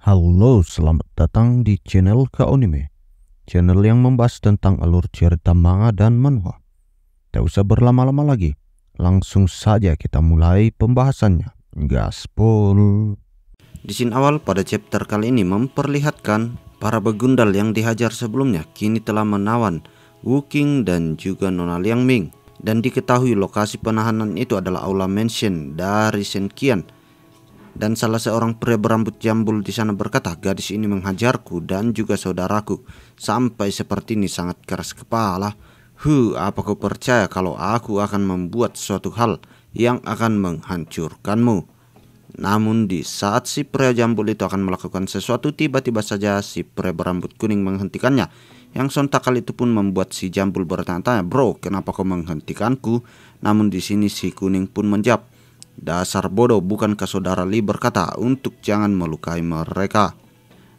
Halo, selamat datang di channel Kaonime, channel yang membahas tentang alur cerita manga dan manhwa. Tak usah berlama-lama lagi, langsung saja kita mulai pembahasannya. Gaspol. Di scene awal pada chapter kali ini memperlihatkan para begundal yang dihajar sebelumnya kini telah menawan Wu Qing dan juga Nona Liang Ming. Dan diketahui lokasi penahanan itu adalah aula mansion dari Shen Qian. Dan salah seorang pria berambut jambul di sana berkata, gadis ini menghajarku dan juga saudaraku. Sampai seperti ini sangat keras kepala. Apa kau percaya kalau aku akan membuat suatu hal yang akan menghancurkanmu? Namun di saat si pria jambul itu akan melakukan sesuatu, tiba-tiba saja si pria berambut kuning menghentikannya. Yang sontak kali itu pun membuat si jambul bertanya-tanya, "Bro, kenapa kau menghentikanku?" Namun di sini si kuning pun menjawab, "Dasar bodoh, bukankah saudara Li berkata untuk jangan melukai mereka?"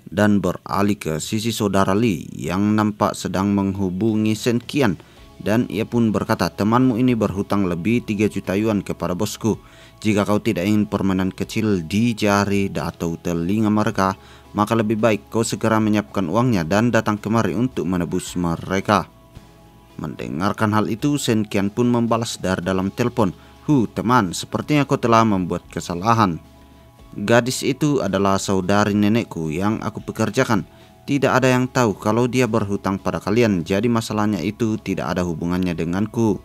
Dan beralih ke sisi saudara Li yang nampak sedang menghubungi Shen Qian. Dan ia pun berkata, "Temanmu ini berhutang lebih 3 juta yuan kepada bosku. Jika kau tidak ingin permainan kecil di jari atau telinga mereka, maka lebih baik kau segera menyiapkan uangnya dan datang kemari untuk menebus mereka." Mendengarkan hal itu, Shen Qian pun membalas dari dalam telepon, Teman, sepertinya kau telah membuat kesalahan. Gadis itu adalah saudari nenekku yang aku pekerjakan. Tidak ada yang tahu kalau dia berhutang pada kalian, jadi masalahnya itu tidak ada hubungannya denganku."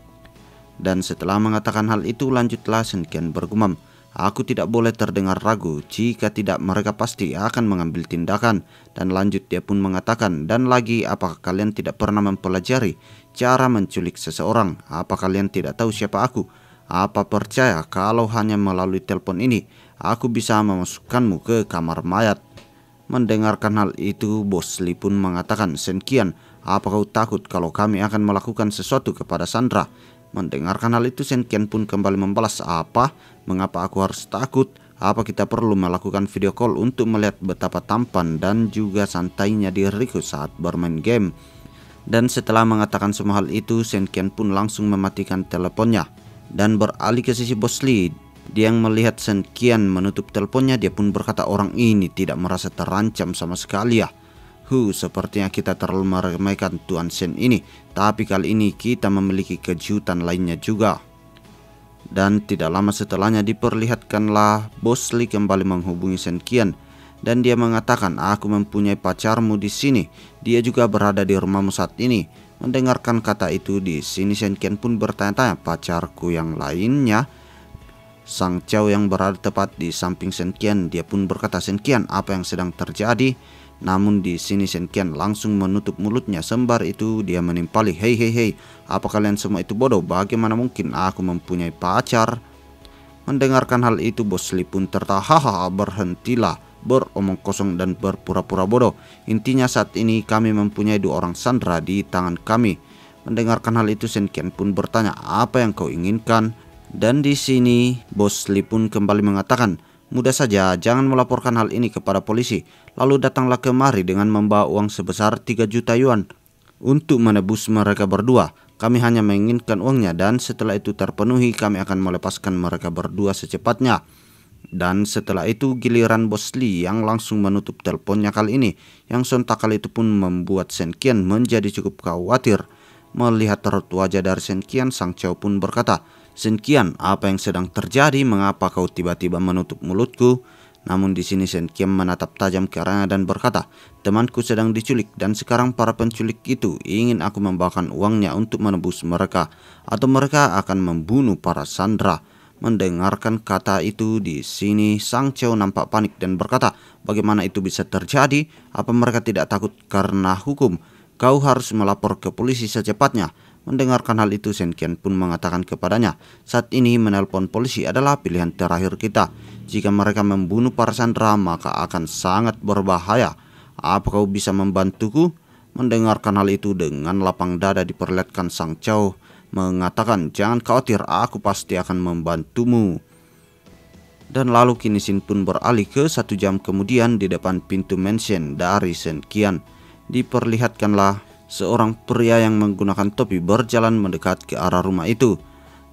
Dan setelah mengatakan hal itu, lanjutlah Shen Qian bergumam, "Aku tidak boleh terdengar ragu, jika tidak mereka pasti akan mengambil tindakan." Dan lanjut dia pun mengatakan, "Dan lagi, apakah kalian tidak pernah mempelajari cara menculik seseorang? Apa kalian tidak tahu siapa aku? Apa percaya kalau hanya melalui telepon ini aku bisa memasukkanmu ke kamar mayat?" Mendengarkan hal itu, Bos Li pun mengatakan, "Shen Qian, apa kau takut kalau kami akan melakukan sesuatu kepada Sandra?" Mendengarkan hal itu, Shen Qian pun kembali membalas, "Apa? Mengapa aku harus takut? Apa kita perlu melakukan video call untuk melihat betapa tampan dan juga santainya diriku saat bermain game?" Dan setelah mengatakan semua hal itu, Shen Qian pun langsung mematikan teleponnya dan beralih ke sisi Bos Li. Dia yang melihat Shen Qian menutup teleponnya, dia pun berkata, "Orang ini tidak merasa terancam sama sekali ya. Sepertinya kita terlalu meremehkan Tuan Shen ini. Tapi kali ini kita memiliki kejutan lainnya juga." Dan tidak lama setelahnya diperlihatkanlah Bos Li kembali menghubungi Shen Qian. Dan dia mengatakan, "Aku mempunyai pacarmu di sini. Dia juga berada di rumahmu saat ini." Mendengarkan kata itu, di sini Shen Qian pun bertanya-tanya, "Pacarku yang lainnya?" Sang Chow yang berada tepat di samping Shen Qian, dia pun berkata, "Shen Qian, apa yang sedang terjadi?" Namun di sini Shen Qian langsung menutup mulutnya. Sembar itu dia menimpali, hei, apa kalian semua itu bodoh? Bagaimana mungkin aku mempunyai pacar?" Mendengarkan hal itu, Bos Li pun tertawa, "Berhentilah beromong kosong dan berpura-pura bodoh. Intinya saat ini kami mempunyai 2 orang Sandra di tangan kami." Mendengarkan hal itu, Shen Qian pun bertanya, "Apa yang kau inginkan?" Dan di sini Bos Li pun kembali mengatakan, "Mudah saja, jangan melaporkan hal ini kepada polisi. Lalu datanglah kemari dengan membawa uang sebesar 3 juta yuan untuk menebus mereka berdua. Kami hanya menginginkan uangnya dan setelah itu terpenuhi kami akan melepaskan mereka berdua secepatnya." Dan setelah itu giliran Bos Li yang langsung menutup teleponnya kali ini. Yang sontak kali itu pun membuat Shen Qian menjadi cukup khawatir. Melihat raut wajah dari Shen Qian, Sang Chow pun berkata, "Shen Qian, apa yang sedang terjadi? Mengapa kau tiba-tiba menutup mulutku?" Namun di sini Shen Qian menatap tajam ke arahnya dan berkata, "Temanku sedang diculik dan sekarang para penculik itu ingin aku membawakan uangnya untuk menebus mereka, atau mereka akan membunuh para Sandra." Mendengarkan kata itu, di sini Sang Chow nampak panik dan berkata, "Bagaimana itu bisa terjadi? Apa mereka tidak takut karena hukum? Kau harus melapor ke polisi secepatnya." Mendengarkan hal itu, Shen Qian pun mengatakan kepadanya, "Saat ini menelpon polisi adalah pilihan terakhir kita. Jika mereka membunuh para Sandra, maka akan sangat berbahaya. Apa kau bisa membantuku?" Mendengarkan hal itu, dengan lapang dada diperlihatkan Sang Chow mengatakan, "Jangan khawatir, aku pasti akan membantumu." Dan lalu kini Shin pun beralih ke 1 jam kemudian di depan pintu mansion dari Shen Qian. Diperlihatkanlah seorang pria yang menggunakan topi berjalan mendekat ke arah rumah itu.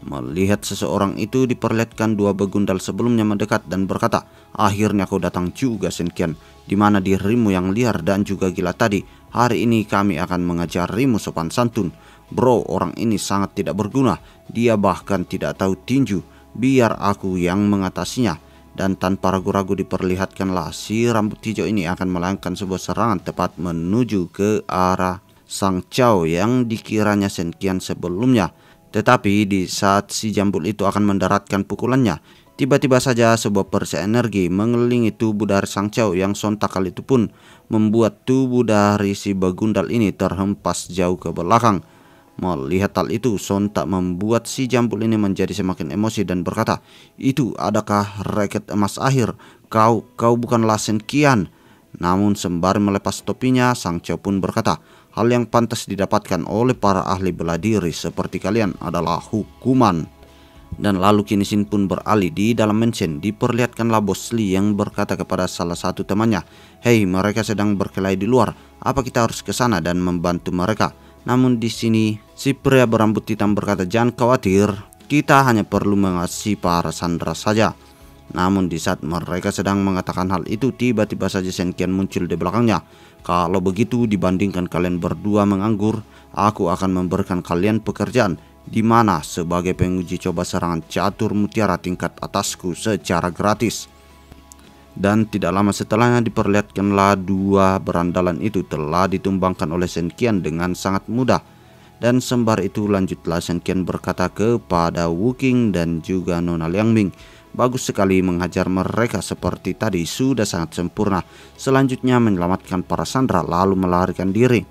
Melihat seseorang itu diperlihatkan dua begundal sebelumnya mendekat dan berkata, "Akhirnya kau datang juga, Senkian. Di mana dirimu yang liar dan juga gila tadi? Hari ini kami akan mengajarimu sopan santun. Bro, orang ini sangat tidak berguna. Dia bahkan tidak tahu tinju. Biar aku yang mengatasinya." Dan tanpa ragu-ragu diperlihatkanlah si rambut hijau ini akan melayangkan sebuah serangan tepat menuju ke arah Sang Chow yang dikiranya Senkian sebelumnya. Tetapi di saat si jambul itu akan mendaratkan pukulannya, tiba-tiba saja sebuah persa energi mengelilingi tubuh dari Sang Chow yang sontak kali itu pun membuat tubuh dari si begundal ini terhempas jauh ke belakang. Melihat hal itu, sontak membuat si jambul ini menjadi semakin emosi dan berkata, "Itu adakah raket emas akhir? Kau bukanlah Senkian." Namun sembari melepas topinya, Sang Chow pun berkata, "Hal yang pantas didapatkan oleh para ahli bela diri seperti kalian adalah hukuman." Dan lalu kini Shin pun beralih di dalam mansion. Diperlihatkanlah Bos Lee yang berkata kepada salah satu temannya, "Hei, mereka sedang berkelahi di luar. Apa kita harus ke sana dan membantu mereka?" Namun di sini si pria berambut hitam berkata, "Jangan khawatir, kita hanya perlu mengasihi para sandera saja." Namun di saat mereka sedang mengatakan hal itu, tiba-tiba saja Senkian muncul di belakangnya. "Kalau begitu, dibandingkan kalian berdua menganggur, aku akan memberikan kalian pekerjaan, di mana sebagai penguji coba serangan catur mutiara tingkat atasku secara gratis." Dan tidak lama setelahnya diperlihatkanlah dua berandalan itu telah ditumbangkan oleh Senkian dengan sangat mudah. Dan sembari itu lanjutlah Senkian berkata kepada Wuking dan juga Nona Liangming, "Bagus sekali menghajar mereka seperti tadi, sudah sangat sempurna. Selanjutnya menyelamatkan para sandera lalu melarikan diri."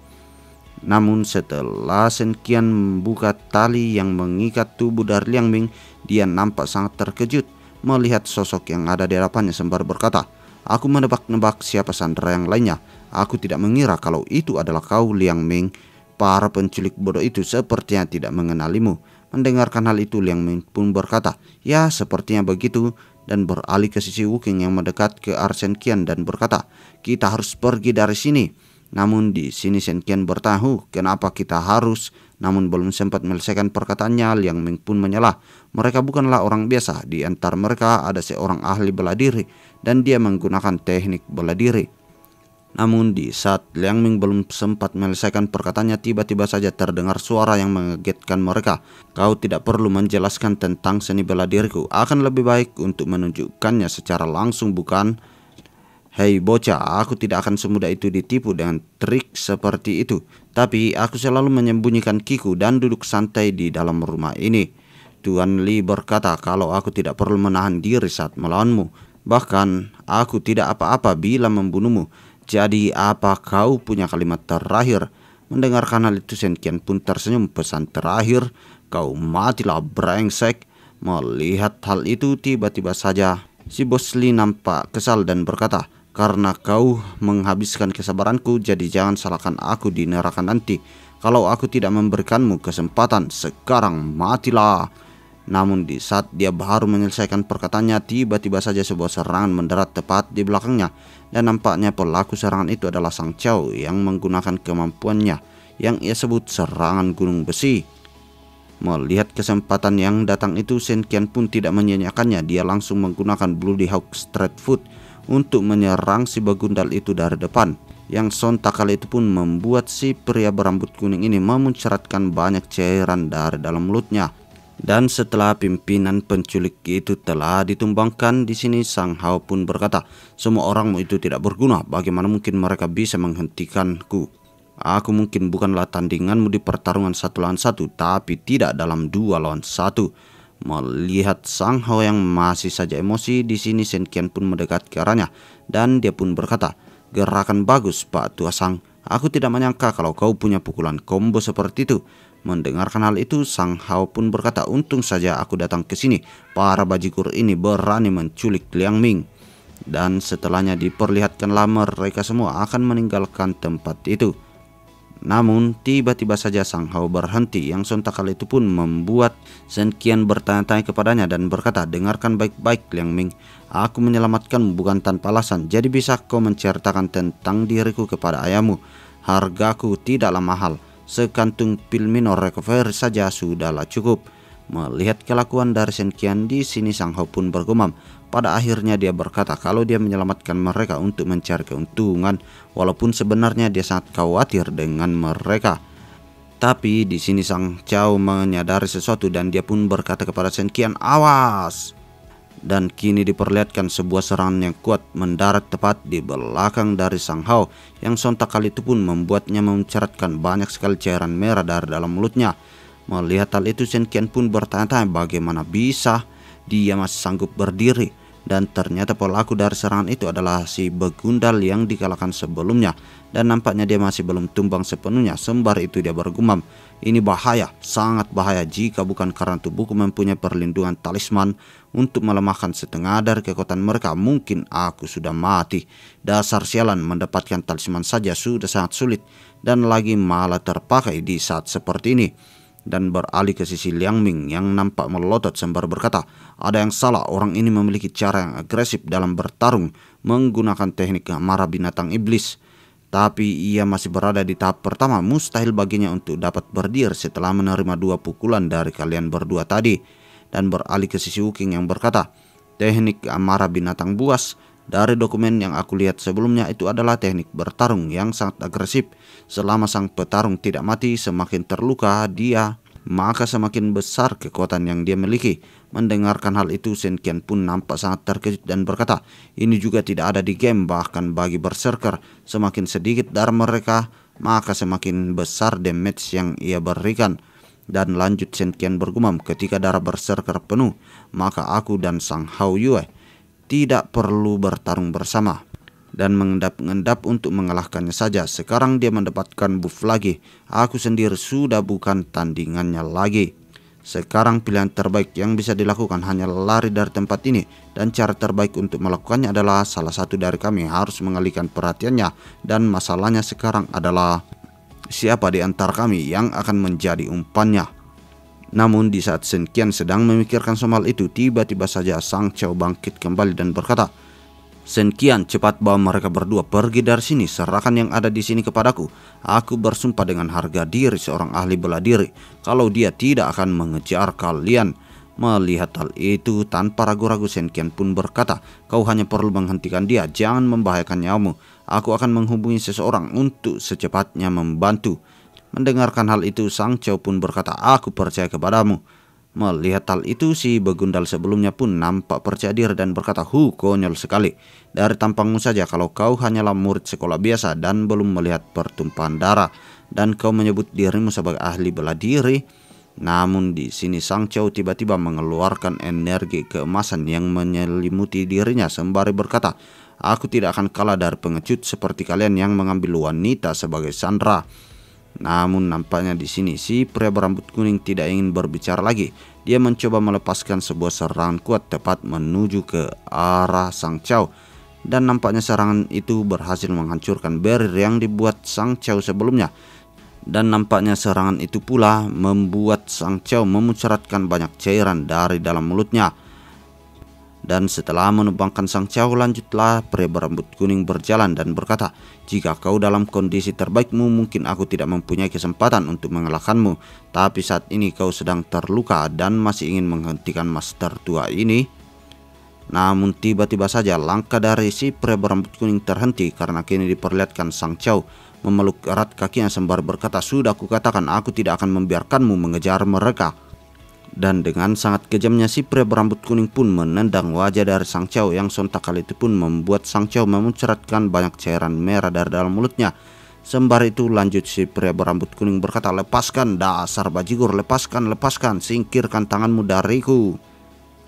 Namun setelah Senkian membuka tali yang mengikat tubuh dari Liangming, dia nampak sangat terkejut melihat sosok yang ada di hadapannya sembari berkata, "Aku menebak-nebak siapa sandera yang lainnya. Aku tidak mengira kalau itu adalah kau, Liangming. Para penculik bodoh itu sepertinya tidak mengenalimu." Mendengarkan hal itu, Liangming pun berkata, "Ya, sepertinya begitu," dan beralih ke sisi Wuking yang mendekat ke arah Senkian dan berkata, "Kita harus pergi dari sini." Namun di sini Senkian bertanya, "Kenapa kita harus?" Namun belum sempat menyelesaikan perkataannya, Liangming pun menyalah. Mereka bukanlah orang biasa. Di antara mereka ada seorang ahli bela diri dan dia menggunakan teknik bela diri. Namun di saat Liangming belum sempat menyelesaikan perkataannya, tiba-tiba saja terdengar suara yang mengagetkan mereka. "Kau tidak perlu menjelaskan tentang seni bela diriku. Akan lebih baik untuk menunjukkannya secara langsung, bukan? Hei bocah, aku tidak akan semudah itu ditipu dengan trik seperti itu. Tapi aku selalu menyembunyikan kiku dan duduk santai di dalam rumah ini." Tuan Lee berkata kalau aku tidak perlu menahan diri saat melawanmu. Bahkan aku tidak apa-apa bila membunuhmu. Jadi apa kau punya kalimat terakhir? Mendengarkan hal itu, Senkian pun tersenyum. "Pesan terakhir? Kau matilah, brengsek." Melihat hal itu, tiba-tiba saja si Bos Lee nampak kesal dan berkata, "Karena kau menghabiskan kesabaranku, jadi jangan salahkan aku di neraka nanti. Kalau aku tidak memberikanmu kesempatan, sekarang matilah." Namun di saat dia baru menyelesaikan perkataannya, tiba-tiba saja sebuah serangan mendarat tepat di belakangnya. Dan nampaknya pelaku serangan itu adalah Sang Chow yang menggunakan kemampuannya yang ia sebut serangan gunung besi. Melihat kesempatan yang datang itu, Senkian pun tidak menyia-nyiakannya. Dia langsung menggunakan Bloody Hawk Straight Foot untuk menyerang si begundal itu dari depan. Yang sontak kali itu pun membuat si pria berambut kuning ini memuncratkan banyak cairan dari dalam mulutnya. Dan setelah pimpinan penculik itu telah ditumbangkan, di sini Sang Hao pun berkata, "Semua orangmu itu tidak berguna. Bagaimana mungkin mereka bisa menghentikanku? Aku mungkin bukanlah tandinganmu di pertarungan 1 lawan 1, tapi tidak dalam 2 lawan 1. Melihat Sang Hao yang masih saja emosi, di sini Senkian pun mendekat ke arahnya dan dia pun berkata, "Gerakan bagus, Pak Tua Sang. Aku tidak menyangka kalau kau punya pukulan combo seperti itu." Mendengarkan hal itu, Sang Hao pun berkata, "Untung saja aku datang ke sini. Para bajigur ini berani menculik Liangming." Dan setelahnya diperlihatkanlah mereka semua akan meninggalkan tempat itu. Namun tiba-tiba saja Sang Hao berhenti, yang sontak kali itu pun membuat Senkian bertanya-tanya kepadanya dan berkata, "Dengarkan baik-baik Liangming, aku menyelamatkanmu bukan tanpa alasan. Jadi bisa kau menceritakan tentang diriku kepada ayahmu? Hargaku tidaklah mahal. Sekantung pil minor recovery saja sudahlah cukup." Melihat kelakuan dari Shen Qian, di sini Sang Hao pun bergumam. Pada akhirnya dia berkata kalau dia menyelamatkan mereka untuk mencari keuntungan, walaupun sebenarnya dia sangat khawatir dengan mereka. Tapi di sini Sang Chao menyadari sesuatu dan dia pun berkata kepada Shen Qian, "Awas!" Dan kini diperlihatkan sebuah serangan yang kuat mendarat tepat di belakang dari Sang Hao, yang sontak kali itu pun membuatnya memuncratkan banyak sekali cairan merah dari dalam mulutnya. Melihat hal itu, Shen Qian pun bertanya-tanya bagaimana bisa dia masih sanggup berdiri. Dan ternyata pelaku dari serangan itu adalah si begundal yang dikalahkan sebelumnya. Dan nampaknya dia masih belum tumbang sepenuhnya. Sembari itu dia bergumam, "Ini bahaya, sangat bahaya. Jika bukan karena tubuhku mempunyai perlindungan talisman untuk melemahkan setengah dari kekuatan mereka, mungkin aku sudah mati. Dasar sialan, mendapatkan talisman saja sudah sangat sulit, dan lagi malah terpakai di saat seperti ini." Dan beralih ke sisi Liang Ming yang nampak melotot sembari berkata, "Ada yang salah, orang ini memiliki cara yang agresif dalam bertarung menggunakan teknik marah binatang iblis. Tapi ia masih berada di tahap pertama, mustahil baginya untuk dapat berdiri setelah menerima 2 pukulan dari kalian berdua tadi." Dan beralih ke sisi Wuking yang berkata, "Teknik marah binatang buas, dari dokumen yang aku lihat sebelumnya itu adalah teknik bertarung yang sangat agresif. Selama sang petarung tidak mati, semakin terluka dia, maka semakin besar kekuatan yang dia miliki." Mendengarkan hal itu, Shen Qian pun nampak sangat terkejut dan berkata, "Ini juga tidak ada di game, bahkan bagi berserker, semakin sedikit darah mereka, maka semakin besar damage yang ia berikan." Dan lanjut Shen Qian bergumam, "Ketika darah berserker penuh, maka aku dan Sang Hao Yue tidak perlu bertarung bersama dan mengendap-endap untuk mengalahkannya saja. Sekarang dia mendapatkan buff lagi. Aku sendiri sudah bukan tandingannya lagi. Sekarang pilihan terbaik yang bisa dilakukan hanya lari dari tempat ini, dan cara terbaik untuk melakukannya adalah salah satu dari kami harus mengalihkan perhatiannya, dan masalahnya sekarang adalah siapa di antara kami yang akan menjadi umpannya." Namun di saat Shen Qian sedang memikirkan soal itu, tiba-tiba saja Sang Chao bangkit kembali dan berkata, "Shen Qian, cepat bawa mereka berdua pergi dari sini. Serahkan yang ada di sini kepadaku. Aku bersumpah dengan harga diri seorang ahli bela diri, kalau dia tidak akan mengejar kalian." Melihat hal itu, tanpa ragu-ragu Shen Qian pun berkata, "Kau hanya perlu menghentikan dia, jangan membahayakan nyawamu. Aku akan menghubungi seseorang untuk secepatnya membantu." Mendengarkan hal itu, Sang Chao pun berkata, "Aku percaya kepadamu." Melihat hal itu, si begundal sebelumnya pun nampak percaya diri dan berkata, Konyol sekali. Dari tampangmu saja kalau kau hanyalah murid sekolah biasa dan belum melihat pertumpahan darah, dan kau menyebut dirimu sebagai ahli bela diri." Namun di sini Sang Chao tiba-tiba mengeluarkan energi keemasan yang menyelimuti dirinya sembari berkata, "Aku tidak akan kalah dari pengecut seperti kalian yang mengambil wanita sebagai sandera." Namun nampaknya di sini si pria berambut kuning tidak ingin berbicara lagi. Dia mencoba melepaskan sebuah serangan kuat tepat menuju ke arah Sang Chao, dan nampaknya serangan itu berhasil menghancurkan barrier yang dibuat Sang Chao sebelumnya. Dan nampaknya serangan itu pula membuat Sang Chao memuncratkan banyak cairan dari dalam mulutnya. Dan setelah menumbangkan Sang Chao, lanjutlah pria berambut kuning berjalan dan berkata, "Jika kau dalam kondisi terbaikmu, mungkin aku tidak mempunyai kesempatan untuk mengalahkanmu. Tapi saat ini kau sedang terluka dan masih ingin menghentikan master tua ini." Namun tiba-tiba saja langkah dari si pria berambut kuning terhenti karena kini diperlihatkan Sang Chao memeluk erat kakinya sembari berkata, "Sudah kukatakan aku tidak akan membiarkanmu mengejar mereka." Dan dengan sangat kejamnya si pria berambut kuning pun menendang wajah dari Sang Chao, yang sontak kali itu pun membuat Sang Chao memuncratkan banyak cairan merah dari dalam mulutnya. Sembari itu lanjut si pria berambut kuning berkata, "Lepaskan, dasar bajigur, lepaskan, singkirkan tanganmu dariku."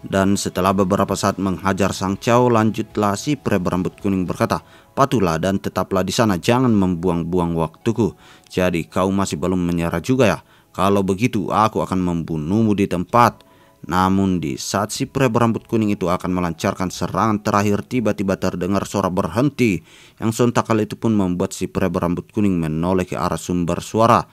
Dan setelah beberapa saat menghajar Sang Chao, lanjutlah si pria berambut kuning berkata, "Patuhlah dan tetaplah di sana, jangan membuang-buang waktuku. Jadi kau masih belum menyerah juga ya? Kalau begitu aku akan membunuhmu di tempat." Namun di saat si pria berambut kuning itu akan melancarkan serangan terakhir, tiba-tiba terdengar suara berhenti, yang sontak kali itu pun membuat si pria berambut kuning menoleh ke arah sumber suara.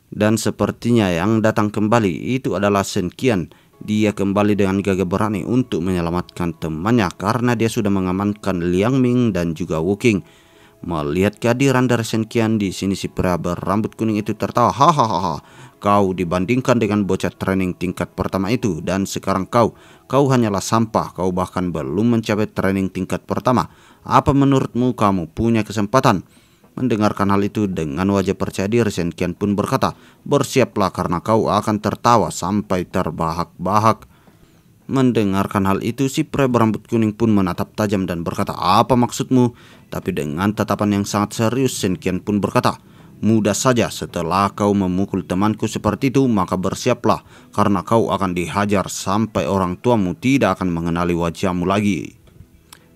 Dan sepertinya yang datang kembali itu adalah Shen Qian. Dia kembali dengan gagah berani untuk menyelamatkan temannya karena dia sudah mengamankan Liang Ming dan juga Wuking. Melihat kehadiran dari Shen Qian, di sini si pria berambut kuning itu tertawa. Hahaha, kau dibandingkan dengan bocah training tingkat pertama itu, dan sekarang kau hanyalah sampah. Kau bahkan belum mencapai training tingkat pertama. Apa menurutmu kamu punya kesempatan? Mendengarkan hal itu, dengan wajah percaya diri, Shen Qian pun berkata, bersiaplah karena kau akan tertawa sampai terbahak-bahak. Mendengarkan hal itu, si pria berambut kuning pun menatap tajam dan berkata, apa maksudmu? Tapi dengan tatapan yang sangat serius, Shen Qian pun berkata, mudah saja, setelah kau memukul temanku seperti itu, maka bersiaplah, karena kau akan dihajar sampai orang tuamu tidak akan mengenali wajahmu lagi.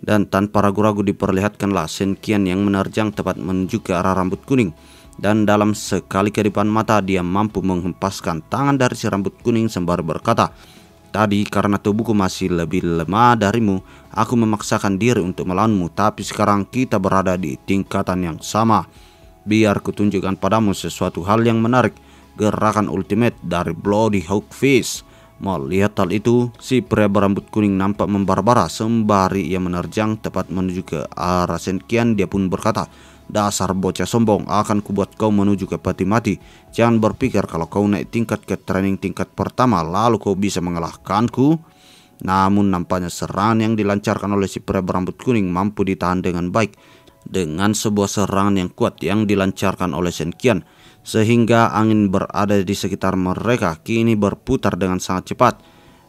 Dan tanpa ragu-ragu diperlihatkanlah Shen Qian yang menerjang tepat menuju ke arah rambut kuning. Dan dalam sekali kedipan mata, dia mampu menghempaskan tangan dari si rambut kuning sembari berkata, tadi karena tubuhku masih lebih lemah darimu, aku memaksakan diri untuk melawanmu, tapi sekarang kita berada di tingkatan yang sama. Biar kutunjukkan padamu sesuatu hal yang menarik, gerakan ultimate dari Bloody Hawk Fist. Melihat hal itu, si pria berambut kuning nampak membara-bara sembari ia menerjang tepat menuju ke arah Shen Qian. Dia pun berkata, dasar bocah sombong, akan kubuat kau menuju ke peti mati. Jangan berpikir kalau kau naik tingkat ke training tingkat pertama lalu kau bisa mengalahkanku. Namun nampaknya serangan yang dilancarkan oleh si pria berambut kuning mampu ditahan dengan baik dengan sebuah serangan yang kuat yang dilancarkan oleh Shen Qian, sehingga angin berada di sekitar mereka kini berputar dengan sangat cepat.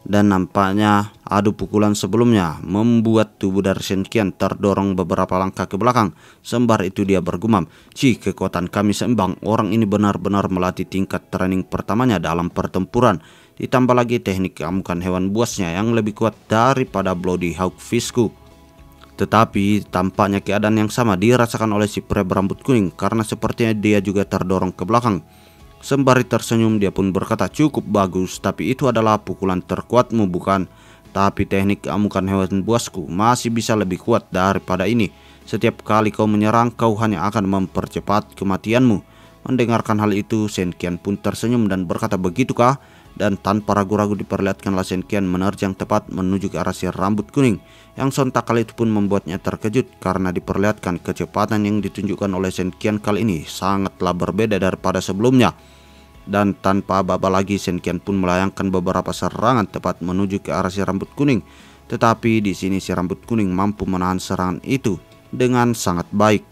Dan nampaknya adu pukulan sebelumnya membuat tubuh dari Shen Qian terdorong beberapa langkah ke belakang. Sembari itu dia bergumam, kekuatan kami seimbang. Orang ini benar-benar melatih tingkat training pertamanya dalam pertempuran. Ditambah lagi teknik amukan hewan buasnya yang lebih kuat daripada Bloody Hawk Fistku. Tetapi tampaknya keadaan yang sama dirasakan oleh si pria berambut kuning, karena sepertinya dia juga terdorong ke belakang. Sembari tersenyum, dia pun berkata, cukup bagus, tapi itu adalah pukulan terkuatmu bukan? Tapi teknik amukan hewan buasku masih bisa lebih kuat daripada ini. Setiap kali kau menyerang, kau hanya akan mempercepat kematianmu. Mendengarkan hal itu, Shen Qian pun tersenyum dan berkata, begitukah? Dan tanpa ragu-ragu diperlihatkanlah Shen Qian menerjang tepat menuju ke arah si rambut kuning, yang sontak kali itu pun membuatnya terkejut karena diperlihatkan kecepatan yang ditunjukkan oleh Shen Qian kali ini sangatlah berbeda daripada sebelumnya. Dan tanpa aba-aba lagi, Shen Qian pun melayangkan beberapa serangan tepat menuju ke arah si rambut kuning. Tetapi di sini si rambut kuning mampu menahan serangan itu dengan sangat baik.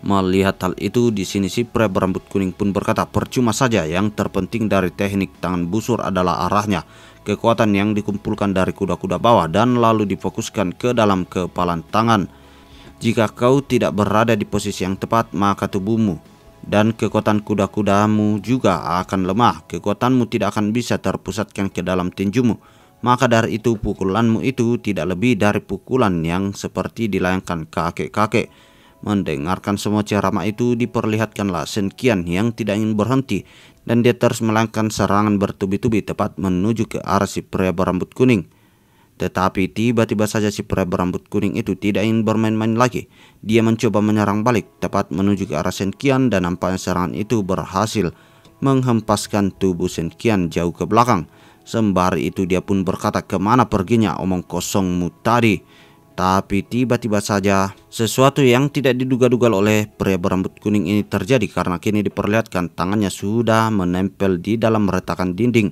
Melihat hal itu, di sini si pria berambut kuning pun berkata, percuma saja, yang terpenting dari teknik tangan busur adalah arahnya. Kekuatan yang dikumpulkan dari kuda-kuda bawah dan lalu difokuskan ke dalam kepalan tangan. Jika kau tidak berada di posisi yang tepat, maka tubuhmu dan kekuatan kuda-kudamu juga akan lemah. Kekuatanmu tidak akan bisa terpusatkan ke dalam tinjumu. Maka dari itu pukulanmu itu tidak lebih dari pukulan yang seperti dilayangkan kakek-kakek. Mendengarkan semua ceramah itu, diperlihatkanlah Shen Qian yang tidak ingin berhenti, dan dia terus melayangkan serangan bertubi-tubi tepat menuju ke arah si pria berambut kuning. Tetapi tiba-tiba saja si pria berambut kuning itu tidak ingin bermain-main lagi. Dia mencoba menyerang balik tepat menuju ke arah Shen Qian, dan nampaknya serangan itu berhasil menghempaskan tubuh Shen Qian jauh ke belakang. Sembari itu dia pun berkata, kemana perginya omong kosongmu tadi? Tapi tiba-tiba saja sesuatu yang tidak diduga-duga oleh pria berambut kuning ini terjadi, karena kini diperlihatkan tangannya sudah menempel di dalam retakan dinding,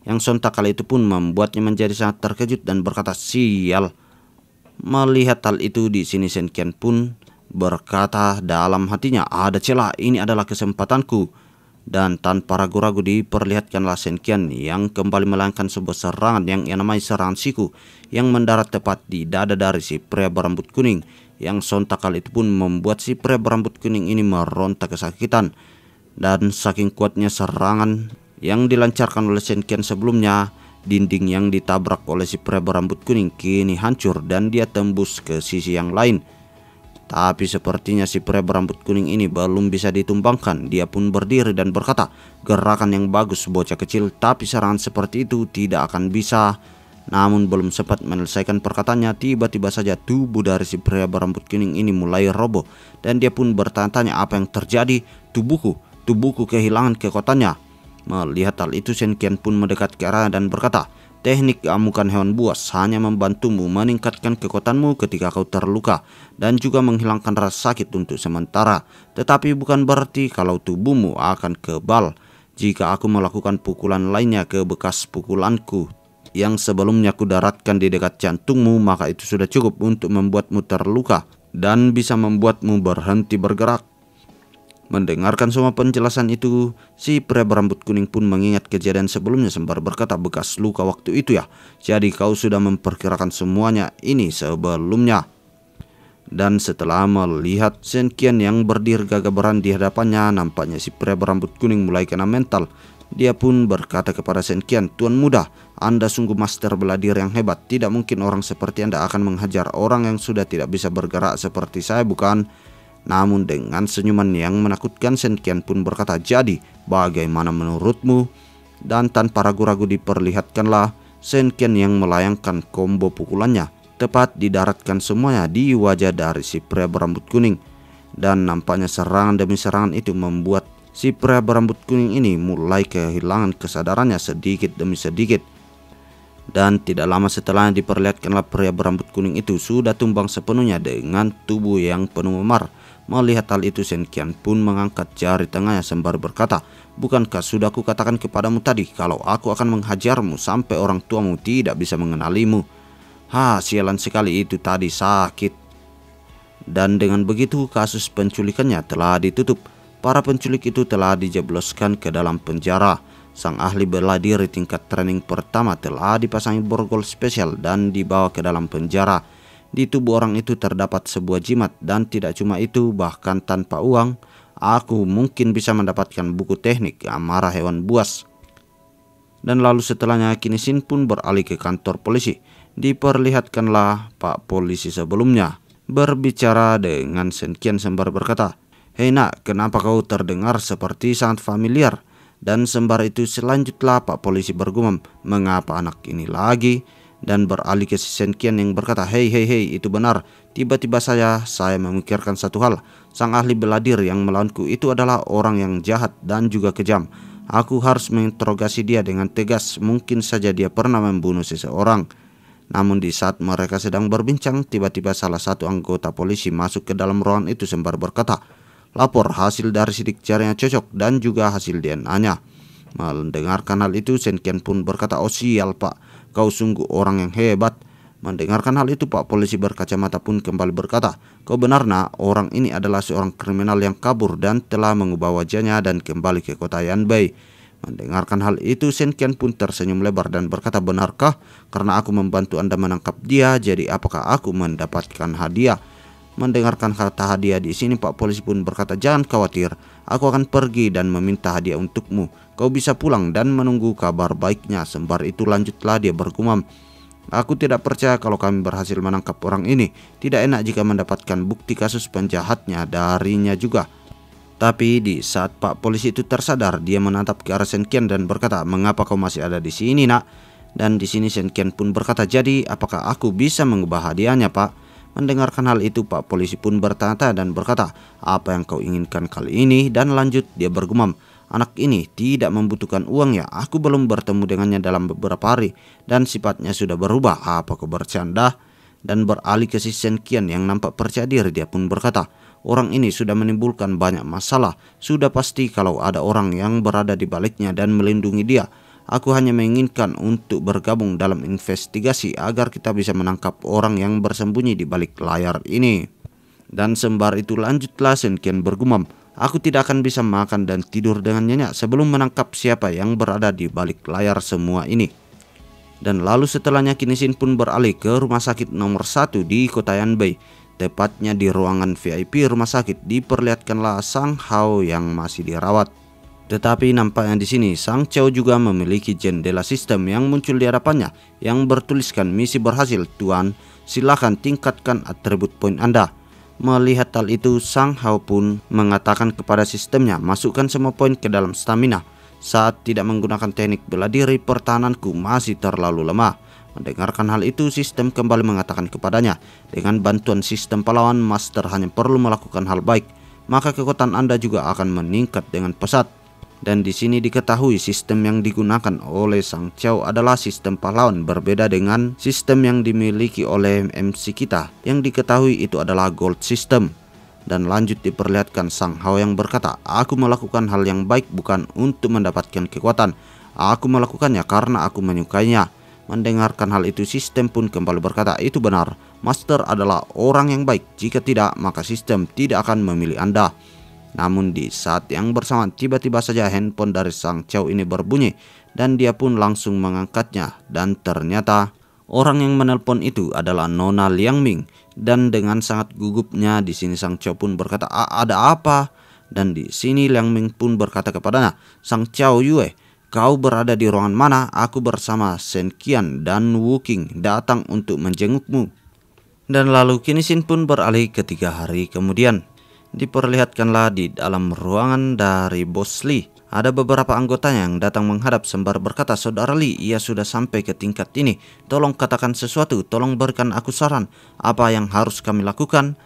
yang sontak kali itu pun membuatnya menjadi sangat terkejut dan berkata, sial. Melihat hal itu, di sini Shen Qian pun berkata dalam hatinya, ada celah, ini adalah kesempatanku. Dan tanpa ragu-ragu diperlihatkanlah Shen Qian yang kembali melayangkan sebuah serangan yang ia namai serangan siku, yang mendarat tepat di dada dari si pria berambut kuning, yang sontak kali itu pun membuat si pria berambut kuning ini meronta kesakitan. Dan saking kuatnya serangan yang dilancarkan oleh Shen Qian sebelumnya, dinding yang ditabrak oleh si pria berambut kuning kini hancur dan dia tembus ke sisi yang lain. Tapi sepertinya si pria berambut kuning ini belum bisa ditumbangkan. Dia pun berdiri dan berkata, gerakan yang bagus bocah kecil, tapi serangan seperti itu tidak akan bisa. Namun belum sempat menyelesaikan perkataannya, tiba-tiba saja tubuh dari si pria berambut kuning ini mulai roboh. Dan dia pun bertanya-tanya, apa yang terjadi? Tubuhku kehilangan kekuatannya. Melihat hal itu, Shen Qian pun mendekat ke arah dan berkata, Teknik amukan hewan buas hanya membantumu meningkatkan kekuatanmu ketika kau terluka dan juga menghilangkan rasa sakit untuk sementara. Tetapi bukan berarti kalau tubuhmu akan kebal. Jika aku melakukan pukulan lainnya ke bekas pukulanku yang sebelumnya kudaratkan di dekat jantungmu, maka itu sudah cukup untuk membuatmu terluka dan bisa membuatmu berhenti bergerak. Mendengarkan semua penjelasan itu, si pria berambut kuning pun mengingat kejadian sebelumnya sembari berkata, bekas luka waktu itu ya. Jadi kau sudah memperkirakan semuanya ini sebelumnya. Dan setelah melihat Shen Qian yang berdiri gagah berani di hadapannya, nampaknya si pria berambut kuning mulai kena mental. Dia pun berkata kepada Shen Qian, "Tuan muda, Anda sungguh master bela diri yang hebat. Tidak mungkin orang seperti Anda akan menghajar orang yang sudah tidak bisa bergerak seperti saya, bukan?" Namun dengan senyuman yang menakutkan, Shen Qian pun berkata, "Jadi bagaimana menurutmu?" Dan tanpa ragu-ragu diperlihatkanlah Shen Qian yang melayangkan combo pukulannya, tepat didaratkan semuanya di wajah dari si pria berambut kuning. Dan nampaknya serangan demi serangan itu membuat si pria berambut kuning ini mulai kehilangan kesadarannya sedikit demi sedikit. Dan tidak lama setelahnya diperlihatkanlah pria berambut kuning itu sudah tumbang sepenuhnya dengan tubuh yang penuh memar. Melihat hal itu, Shen Qian pun mengangkat jari tengahnya sembari berkata, "Bukankah sudah kukatakan kepadamu tadi kalau aku akan menghajarmu sampai orang tuamu tidak bisa mengenalimu? Sialan sekali, itu tadi sakit." Dan dengan begitu kasus penculikannya telah ditutup. Para penculik itu telah dijebloskan ke dalam penjara. Sang ahli bela diri tingkat training pertama telah dipasangi borgol spesial dan dibawa ke dalam penjara. Di tubuh orang itu terdapat sebuah jimat, dan tidak cuma itu, bahkan tanpa uang, aku mungkin bisa mendapatkan buku teknik amarah hewan buas. Dan lalu setelahnya Qin Xin pun beralih ke kantor polisi. Diperlihatkanlah Pak Polisi sebelumnya berbicara dengan Shen Qian sembari berkata, "Hei nak, kenapa kau terdengar seperti sangat familiar?" Dan sembari itu selanjutnya Pak Polisi bergumam, "Mengapa anak ini lagi?" Dan beralih ke Shen Qian yang berkata, hei, itu benar. Tiba-tiba saya memikirkan satu hal. Sang ahli bela diri yang melawanku itu adalah orang yang jahat dan juga kejam. Aku harus menginterogasi dia dengan tegas. Mungkin saja dia pernah membunuh seseorang." Namun di saat mereka sedang berbincang, tiba-tiba salah satu anggota polisi masuk ke dalam ruangan itu sembari berkata, "Lapor hasil dari sidik jarinya cocok dan juga hasil DNA-nya." Mendengarkan hal itu, Shen Qian pun berkata, "Oh sial Pak, kau sungguh orang yang hebat." Mendengarkan hal itu, Pak Polisi berkacamata pun kembali berkata, "Kau benar nak, orang ini adalah seorang kriminal yang kabur dan telah mengubah wajahnya dan kembali ke kota Yanbei." Mendengarkan hal itu, Shen Qian pun tersenyum lebar dan berkata, "Benarkah? Karena aku membantu Anda menangkap dia, jadi apakah aku mendapatkan hadiah?" Mendengarkan kata hadiah di sini, Pak Polisi pun berkata, "Jangan khawatir, aku akan pergi dan meminta hadiah untukmu. Kau bisa pulang dan menunggu kabar baiknya." Sembari itu lanjutlah dia bergumam, "Aku tidak percaya kalau kami berhasil menangkap orang ini. Tidak enak jika mendapatkan bukti kasus penjahatnya darinya juga." Tapi di saat Pak Polisi itu tersadar, dia menatap ke arah Shen Qian dan berkata, "Mengapa kau masih ada di sini nak?" Dan di sini Shen Qian pun berkata, "Jadi apakah aku bisa mengubah hadiahnya Pak?" Mendengarkan hal itu, Pak Polisi pun bertanya dan berkata, "Apa yang kau inginkan kali ini?" Dan lanjut dia bergumam, "Anak ini tidak membutuhkan uang ya. Aku belum bertemu dengannya dalam beberapa hari dan sifatnya sudah berubah. Apa kau bercanda?" Dan beralih ke si Shen Qian yang nampak percaya diri, dia pun berkata, "Orang ini sudah menimbulkan banyak masalah. Sudah pasti kalau ada orang yang berada di baliknya dan melindungi dia. Aku hanya menginginkan untuk bergabung dalam investigasi agar kita bisa menangkap orang yang bersembunyi di balik layar ini." Dan sembari itu lanjutlah Shen Qian bergumam, "Aku tidak akan bisa makan dan tidur dengan nyenyak sebelum menangkap siapa yang berada di balik layar semua ini." Dan lalu setelahnya Qin Xin pun beralih ke rumah sakit nomor 1 di kota Yanbei. Tepatnya di ruangan VIP rumah sakit diperlihatkanlah Sang Hao yang masih dirawat. Tetapi nampaknya di sini Sang Chao juga memiliki jendela sistem yang muncul di hadapannya yang bertuliskan, "Misi berhasil, Tuan. Silakan tingkatkan atribut poin Anda." Melihat hal itu, Sang Hao pun mengatakan kepada sistemnya, "Masukkan semua poin ke dalam stamina. Saat tidak menggunakan teknik bela diri, pertahananku masih terlalu lemah." Mendengarkan hal itu, sistem kembali mengatakan kepadanya, "Dengan bantuan sistem pahlawan, Master hanya perlu melakukan hal baik, maka kekuatan Anda juga akan meningkat dengan pesat." Dan di sini diketahui sistem yang digunakan oleh Sang Chow adalah sistem pahlawan, berbeda dengan sistem yang dimiliki oleh MC kita yang diketahui itu adalah gold system. Dan lanjut diperlihatkan Sang Hao yang berkata, aku melakukan hal yang baik bukan untuk mendapatkan kekuatan, aku melakukannya karena aku menyukainya. Mendengarkan hal itu, sistem pun kembali berkata, itu benar, Master adalah orang yang baik, jika tidak maka sistem tidak akan memilih Anda. Namun di saat yang bersamaan tiba-tiba saja handphone dari Sang Chow ini berbunyi dan dia pun langsung mengangkatnya, dan ternyata orang yang menelpon itu adalah Nona Liang Ming. Dan dengan sangat gugupnya di sini Sang Chow pun berkata, ada apa? Dan di sini Liang Ming pun berkata kepadanya, Sang Chow Yue, kau berada di ruangan mana? Aku bersama Shen Qian dan Wu Qing datang untuk menjengukmu. Dan lalu kini Xin pun beralih ke 3 hari kemudian. Diperlihatkanlah di dalam ruangan dari Bos Li. Ada beberapa anggotanya yang datang menghadap sembari berkata, Saudara Li, ia sudah sampai ke tingkat ini. Tolong katakan sesuatu, tolong berikan aku saran. Apa yang harus kami lakukan?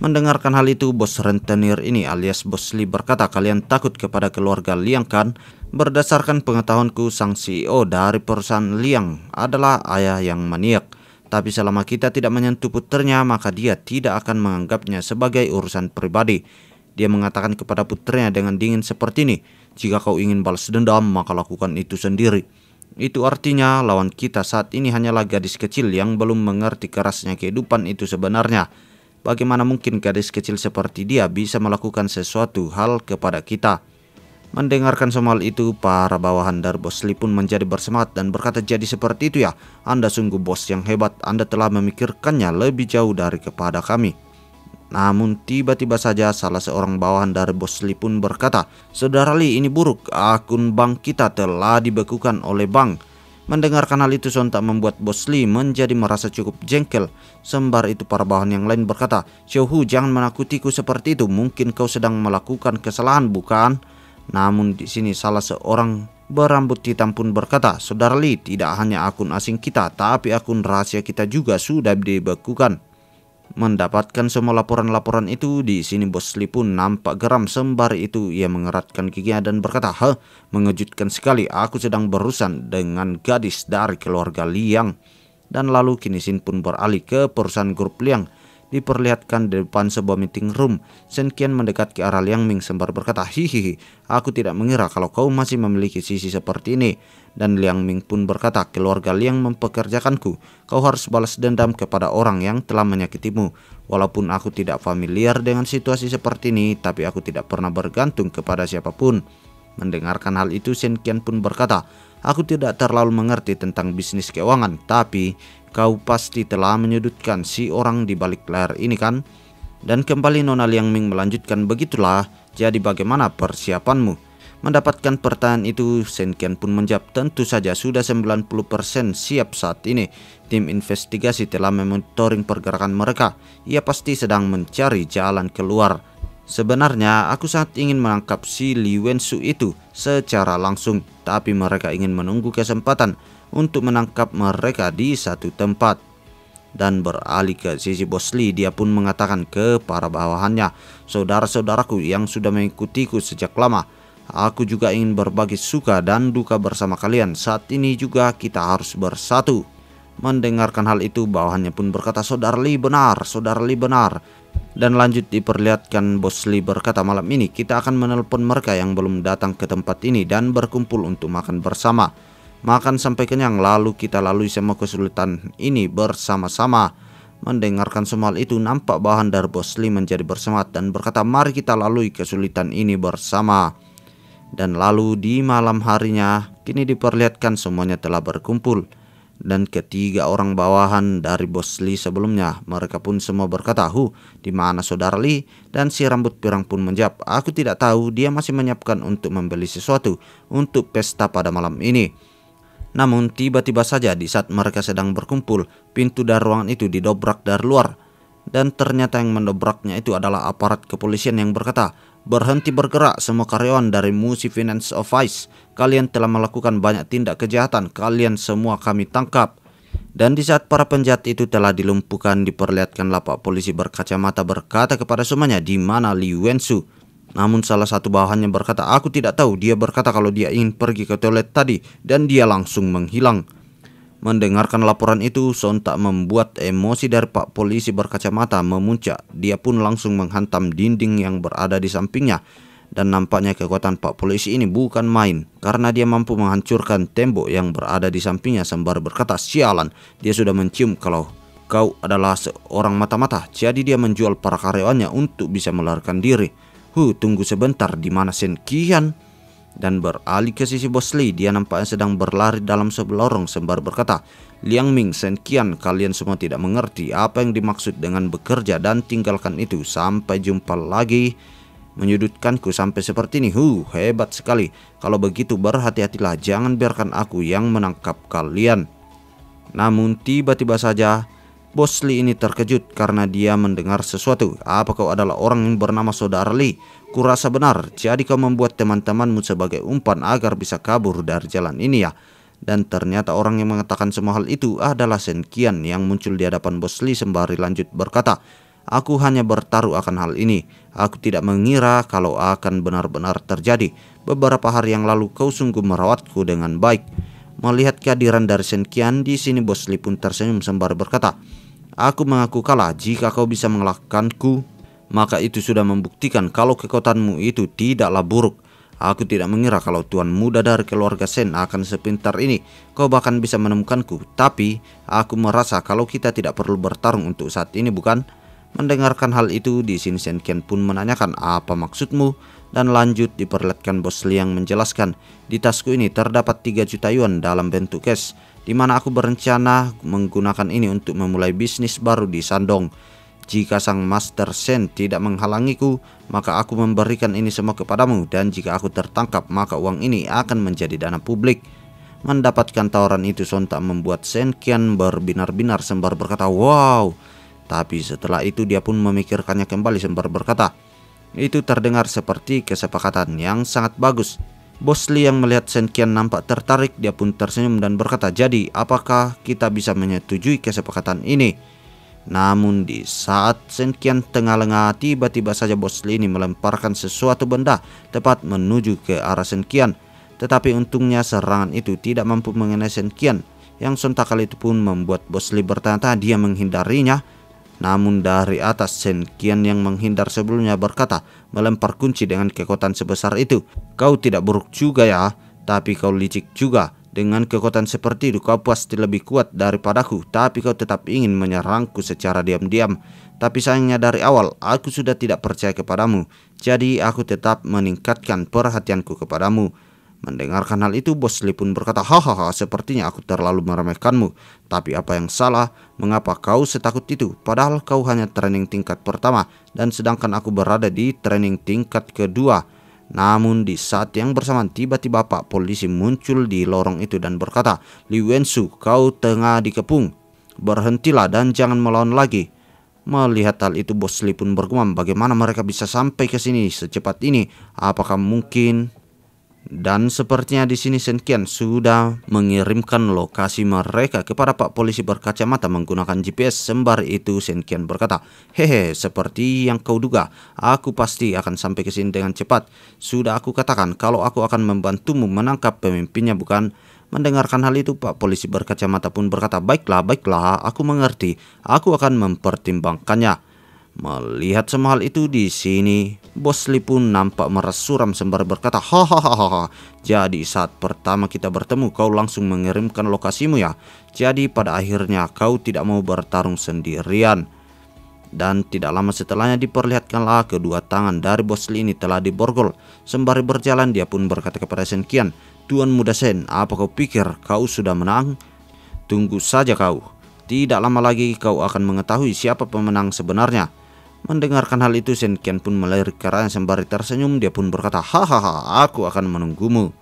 Mendengarkan hal itu, bos rentenir ini alias Bos Li berkata, kalian takut kepada keluarga Liang kan? Berdasarkan pengetahuanku, sang CEO dari perusahaan Liang adalah ayah yang maniak. Tapi selama kita tidak menyentuh puternya, maka dia tidak akan menganggapnya sebagai urusan pribadi. Dia mengatakan kepada putranya dengan dingin seperti ini, jika kau ingin balas dendam, maka lakukan itu sendiri. Itu artinya lawan kita saat ini hanyalah gadis kecil yang belum mengerti kerasnya kehidupan itu sebenarnya. Bagaimana mungkin gadis kecil seperti dia bisa melakukan sesuatu hal kepada kita? Mendengarkan semua hal itu, para bawahan dari Bos Li pun menjadi bersemangat dan berkata, jadi seperti itu ya, Anda sungguh bos yang hebat, Anda telah memikirkannya lebih jauh dari kepada kami. Namun tiba-tiba saja salah seorang bawahan dari Bos Li pun berkata, Saudara Li, ini buruk, akun bank kita telah dibekukan oleh bank. Mendengarkan hal itu sontak membuat Bos Li menjadi merasa cukup jengkel. Sembari itu para bawahan yang lain berkata, Xiao Hu, jangan menakutiku seperti itu, mungkin kau sedang melakukan kesalahan bukan? Namun di sini salah seorang berambut hitam pun berkata, Saudara Li, tidak hanya akun asing kita, tapi akun rahasia kita juga sudah dibekukan. Mendapatkan semua laporan-laporan itu, di sini Bos Li pun nampak geram. Sembari itu ia mengeratkan giginya dan berkata, mengejutkan sekali, aku sedang berurusan dengan gadis dari keluarga Liang. Dan lalu kini Xin pun beralih ke perusahaan grup Liang. Diperlihatkan di depan sebuah meeting room, Shen Qian mendekat ke arah Liang Ming sembari berkata, hihihi, aku tidak mengira kalau kau masih memiliki sisi seperti ini. Dan Liang Ming pun berkata, keluarga Liang mempekerjakanku, kau harus balas dendam kepada orang yang telah menyakitimu. Walaupun aku tidak familiar dengan situasi seperti ini, tapi aku tidak pernah bergantung kepada siapapun. Mendengarkan hal itu, Shen Qian pun berkata, aku tidak terlalu mengerti tentang bisnis keuangan, tapi kau pasti telah menyudutkan si orang di balik layar ini kan? Dan kembali Nona Liang Ming melanjutkan, begitulah, jadi bagaimana persiapanmu? Mendapatkan pertanyaan itu, Shen Qian pun menjawab, tentu saja sudah 90% siap saat ini. Tim investigasi telah memonitoring pergerakan mereka. Ia pasti sedang mencari jalan keluar. Sebenarnya aku sangat ingin menangkap si Li Wensu itu secara langsung, tapi mereka ingin menunggu kesempatan untuk menangkap mereka di satu tempat. Dan beralih ke sisi Bos Li, dia pun mengatakan ke para bawahannya, saudara-saudaraku yang sudah mengikutiku sejak lama, aku juga ingin berbagi suka dan duka bersama kalian. Saat ini juga kita harus bersatu. Mendengarkan hal itu, bawahannya pun berkata, Saudara Li benar, Saudara Li benar. Dan lanjut diperlihatkan Bos Li berkata, malam ini kita akan menelpon mereka yang belum datang ke tempat ini dan berkumpul untuk makan bersama. Makan sampai kenyang, lalu kita lalui semua kesulitan ini bersama-sama. Mendengarkan semua hal itu, nampak bawahan dari Bos Li menjadi bersemangat dan berkata, mari kita lalui kesulitan ini bersama. Dan lalu di malam harinya, kini diperlihatkan semuanya telah berkumpul. Dan ketiga orang bawahan dari Bos Li sebelumnya, mereka pun semua berkata, di mana Saudara Li? Dan si rambut pirang pun menjawab, aku tidak tahu, dia masih menyiapkan untuk membeli sesuatu untuk pesta pada malam ini. Namun tiba-tiba saja di saat mereka sedang berkumpul, pintu dari ruangan itu didobrak dari luar. Dan ternyata yang mendobraknya itu adalah aparat kepolisian yang berkata, berhenti bergerak semua karyawan dari Musi Finance Office. Kalian telah melakukan banyak tindak kejahatan, kalian semua kami tangkap. Dan di saat para penjahat itu telah dilumpuhkan, diperlihatkanlah Pak Polisi berkacamata berkata kepada semuanya, di mana Li Wensu? Namun salah satu bawahannya berkata, "Aku tidak tahu." Dia berkata kalau dia ingin pergi ke toilet tadi dan dia langsung menghilang. Mendengarkan laporan itu sontak membuat emosi dari Pak Polisi berkacamata memuncak. Dia pun langsung menghantam dinding yang berada di sampingnya. Dan nampaknya kekuatan Pak Polisi ini bukan main, karena dia mampu menghancurkan tembok yang berada di sampingnya sembari berkata, "Sialan, dia sudah mencium kalau kau adalah seorang mata-mata." Jadi dia menjual para karyawannya untuk bisa melarikan diri. Tunggu sebentar, di mana Sen Qian? Dan beralih ke sisi Bos Lee, dia nampaknya sedang berlari dalam sebuah lorong sembari berkata, "Liang Ming, Sen Qian, kalian semua tidak mengerti apa yang dimaksud dengan bekerja dan tinggalkan itu. Sampai jumpa lagi." Menyudutkanku sampai seperti ini. Hebat sekali. Kalau begitu berhati-hatilah, jangan biarkan aku yang menangkap kalian. Namun tiba-tiba saja Bos Lee ini terkejut karena dia mendengar sesuatu. "Apa kau adalah orang yang bernama Saudara Lee? Kurasa benar. Jadi kau membuat teman-temanmu sebagai umpan agar bisa kabur dari jalan ini ya?" Dan ternyata orang yang mengatakan semua hal itu adalah Sen Qian yang muncul di hadapan Bos Lee sembari lanjut berkata, "Aku hanya bertaruh akan hal ini. Aku tidak mengira kalau akan benar-benar terjadi. Beberapa hari yang lalu kau sungguh merawatku dengan baik." Melihat kehadiran dari Sen Qian di sini, Bos Lee pun tersenyum sembari berkata, "Aku mengaku kalah. Jika kau bisa mengalahkanku, maka itu sudah membuktikan kalau kekuatanmu itu tidaklah buruk. Aku tidak mengira kalau tuan muda dari keluarga Sen akan sepintar ini. Kau bahkan bisa menemukanku. Tapi aku merasa kalau kita tidak perlu bertarung untuk saat ini, bukan?" Mendengarkan hal itu, di sini Sen Qian pun menanyakan, "Apa maksudmu?" Dan lanjut diperlihatkan Bos Lee yang menjelaskan, "Di tasku ini terdapat 3 juta yuan dalam bentuk cash, di mana aku berencana menggunakan ini untuk memulai bisnis baru di Shandong. Jika sang Master Sen tidak menghalangiku, maka aku memberikan ini semua kepadamu, dan jika aku tertangkap, maka uang ini akan menjadi dana publik." Mendapatkan tawaran itu sontak membuat Sen Qian berbinar-binar sembari berkata, "Wow." Tapi setelah itu dia pun memikirkannya kembali sembari berkata, "Itu terdengar seperti kesepakatan yang sangat bagus." Bos Lee yang melihat Sen Qian nampak tertarik, dia pun tersenyum dan berkata, "Jadi apakah kita bisa menyetujui kesepakatan ini?" Namun di saat Sen Qian tengah lengah, tiba-tiba saja Bos Lee ini melemparkan sesuatu benda tepat menuju ke arah Sen Qian. Tetapi untungnya serangan itu tidak mampu mengenai Sen Qian, yang sontak kali itu pun membuat Bos Lee bertanya-tanya dia menghindarinya. Namun dari atas, Sen Qian yang menghindar sebelumnya berkata, melempar kunci dengan kekuatan sebesar itu, "Kau tidak buruk juga ya, tapi kau licik juga. Dengan kekuatan seperti itu kau pasti lebih kuat daripadaku, tapi kau tetap ingin menyerangku secara diam-diam. Tapi sayangnya dari awal aku sudah tidak percaya kepadamu, jadi aku tetap meningkatkan perhatianku kepadamu." Mendengarkan hal itu, Bos Lee pun berkata, "Hahaha, sepertinya aku terlalu meremehkanmu. Tapi apa yang salah? Mengapa kau setakut itu? Padahal kau hanya training tingkat pertama, dan sedangkan aku berada di training tingkat kedua." Namun di saat yang bersamaan, tiba-tiba Pak Polisi muncul di lorong itu dan berkata, "Li Wensu, kau tengah dikepung. Berhentilah dan jangan melawan lagi." Melihat hal itu, Bos Lee pun bergumam, bagaimana mereka bisa sampai ke sini secepat ini? Apakah mungkin? Dan sepertinya di sini Sen Qian sudah mengirimkan lokasi mereka kepada Pak Polisi berkacamata menggunakan GPS. Sembari itu Sen Qian berkata, "Hehe, seperti yang kau duga, aku pasti akan sampai ke sini dengan cepat. Sudah aku katakan kalau aku akan membantumu menangkap pemimpinnya, bukan?" Mendengarkan hal itu, Pak Polisi berkacamata pun berkata, "Baiklah, baiklah, aku mengerti. Aku akan mempertimbangkannya." Melihat semua hal itu, di sini Bos Lee pun nampak merasa suram sembari berkata, "Hahaha, jadi saat pertama kita bertemu kau langsung mengirimkan lokasimu ya? Jadi pada akhirnya kau tidak mau bertarung sendirian." Dan tidak lama setelahnya diperlihatkanlah kedua tangan dari Bos Lee ini telah diborgol. Sembari berjalan, dia pun berkata kepada Sen Qian, "Tuan muda Sen, apa kau pikir kau sudah menang? Tunggu saja kau. Tidak lama lagi kau akan mengetahui siapa pemenang sebenarnya." Mendengarkan hal itu, Sen Qian pun melirik ke arahnya sembari tersenyum. Dia pun berkata, "Hahaha, aku akan menunggumu."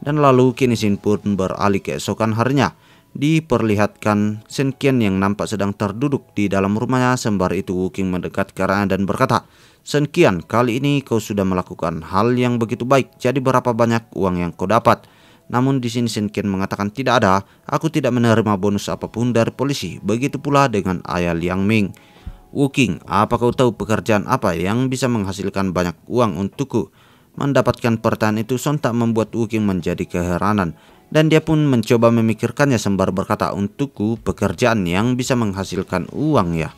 Dan lalu kini Sin pun beralih keesokan harinya. Diperlihatkan Sen Qian yang nampak sedang terduduk di dalam rumahnya. Sembari itu Wu Qing mendekat ke arahnya dan berkata, "Sen Qian, kali ini kau sudah melakukan hal yang begitu baik. Jadi berapa banyak uang yang kau dapat?" Namun di sini Sen Qian mengatakan, "Tidak ada, aku tidak menerima bonus apapun dari polisi." Begitu pula dengan ayah Liang Ming. Wuking, apa kau tahu pekerjaan apa yang bisa menghasilkan banyak uang untukku? Mendapatkan pertanyaan itu sontak membuat Wuking menjadi keheranan, dan dia pun mencoba memikirkannya sembari berkata, untukku pekerjaan yang bisa menghasilkan uang ya.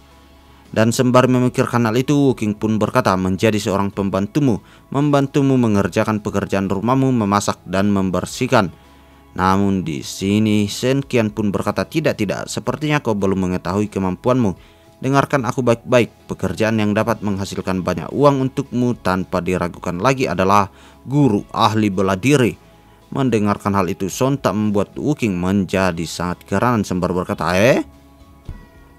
Dan sembari memikirkan hal itu, Wuking pun berkata, menjadi seorang pembantumu, membantumu mengerjakan pekerjaan rumahmu, memasak dan membersihkan. Namun di sini Shen Qian pun berkata, tidak, sepertinya kau belum mengetahui kemampuanmu. Dengarkan aku baik-baik, pekerjaan yang dapat menghasilkan banyak uang untukmu tanpa diragukan lagi adalah guru ahli bela diri. Mendengarkan hal itu sontak membuat Wuking menjadi sangat keheranan sembari berkata,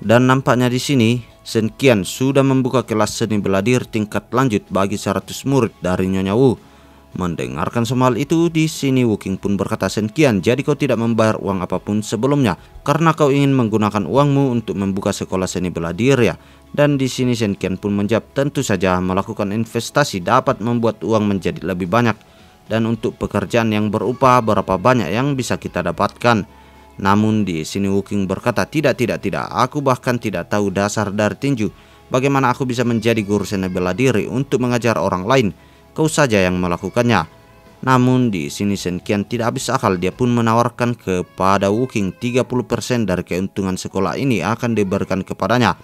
Dan nampaknya di sini Shen Qian sudah membuka kelas seni bela diri tingkat lanjut bagi 100 murid dari Nyonya Wu. Mendengarkan semua hal itu, di sini Wuking pun berkata, Shen Qian, jadi kau tidak membayar uang apapun sebelumnya karena kau ingin menggunakan uangmu untuk membuka sekolah seni bela diri ya? Dan di sini Shen Qian pun menjawab, tentu saja melakukan investasi dapat membuat uang menjadi lebih banyak, dan untuk pekerjaan yang berupah berapa banyak yang bisa kita dapatkan. Namun di sini Wuking berkata, tidak, aku bahkan tidak tahu dasar dari tinju. Bagaimana aku bisa menjadi guru seni bela diri untuk mengajar orang lain? Kau saja yang melakukannya. Namun di sini Shen Qian tidak habis akal, dia pun menawarkan kepada Wuking 30% dari keuntungan sekolah ini akan diberikan kepadanya.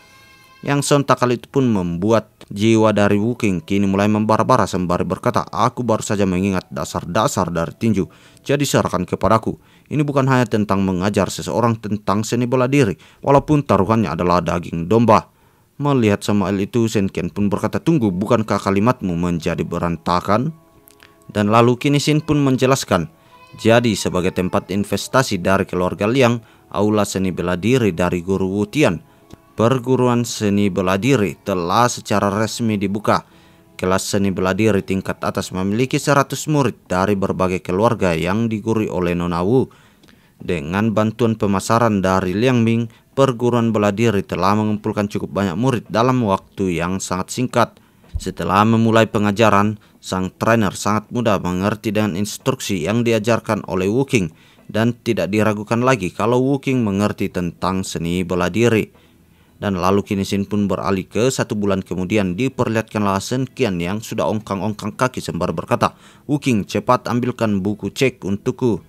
Yang sontak kali itu pun membuat jiwa dari Wuking kini mulai membara-bara sembari berkata, aku baru saja mengingat dasar-dasar dari tinju, jadi serahkan kepadaku. Ini bukan hanya tentang mengajar seseorang tentang seni bela diri, walaupun taruhannya adalah daging domba. Melihat semua hal itu, Shen Qian pun berkata, tunggu, bukankah kalimatmu menjadi berantakan? Dan lalu kini Shin pun menjelaskan, jadi sebagai tempat investasi dari keluarga Liang, aula seni bela diri dari guru Wu Tian, perguruan seni bela diri telah secara resmi dibuka. Kelas seni bela diri tingkat atas memiliki 100 murid dari berbagai keluarga yang digurui oleh Nona Wu. Dengan bantuan pemasaran dari Liang Ming, perguruan bela diri telah mengumpulkan cukup banyak murid dalam waktu yang sangat singkat. Setelah memulai pengajaran, sang trainer sangat mudah mengerti dengan instruksi yang diajarkan oleh Wuking, dan tidak diragukan lagi kalau Wuking mengerti tentang seni bela diri. Dan lalu kini Shin pun beralih ke 1 bulan kemudian, diperlihatkanlah Shen Qian yang sudah ongkang-ongkang kaki sembari berkata, Wuking, cepat ambilkan buku cek untukku.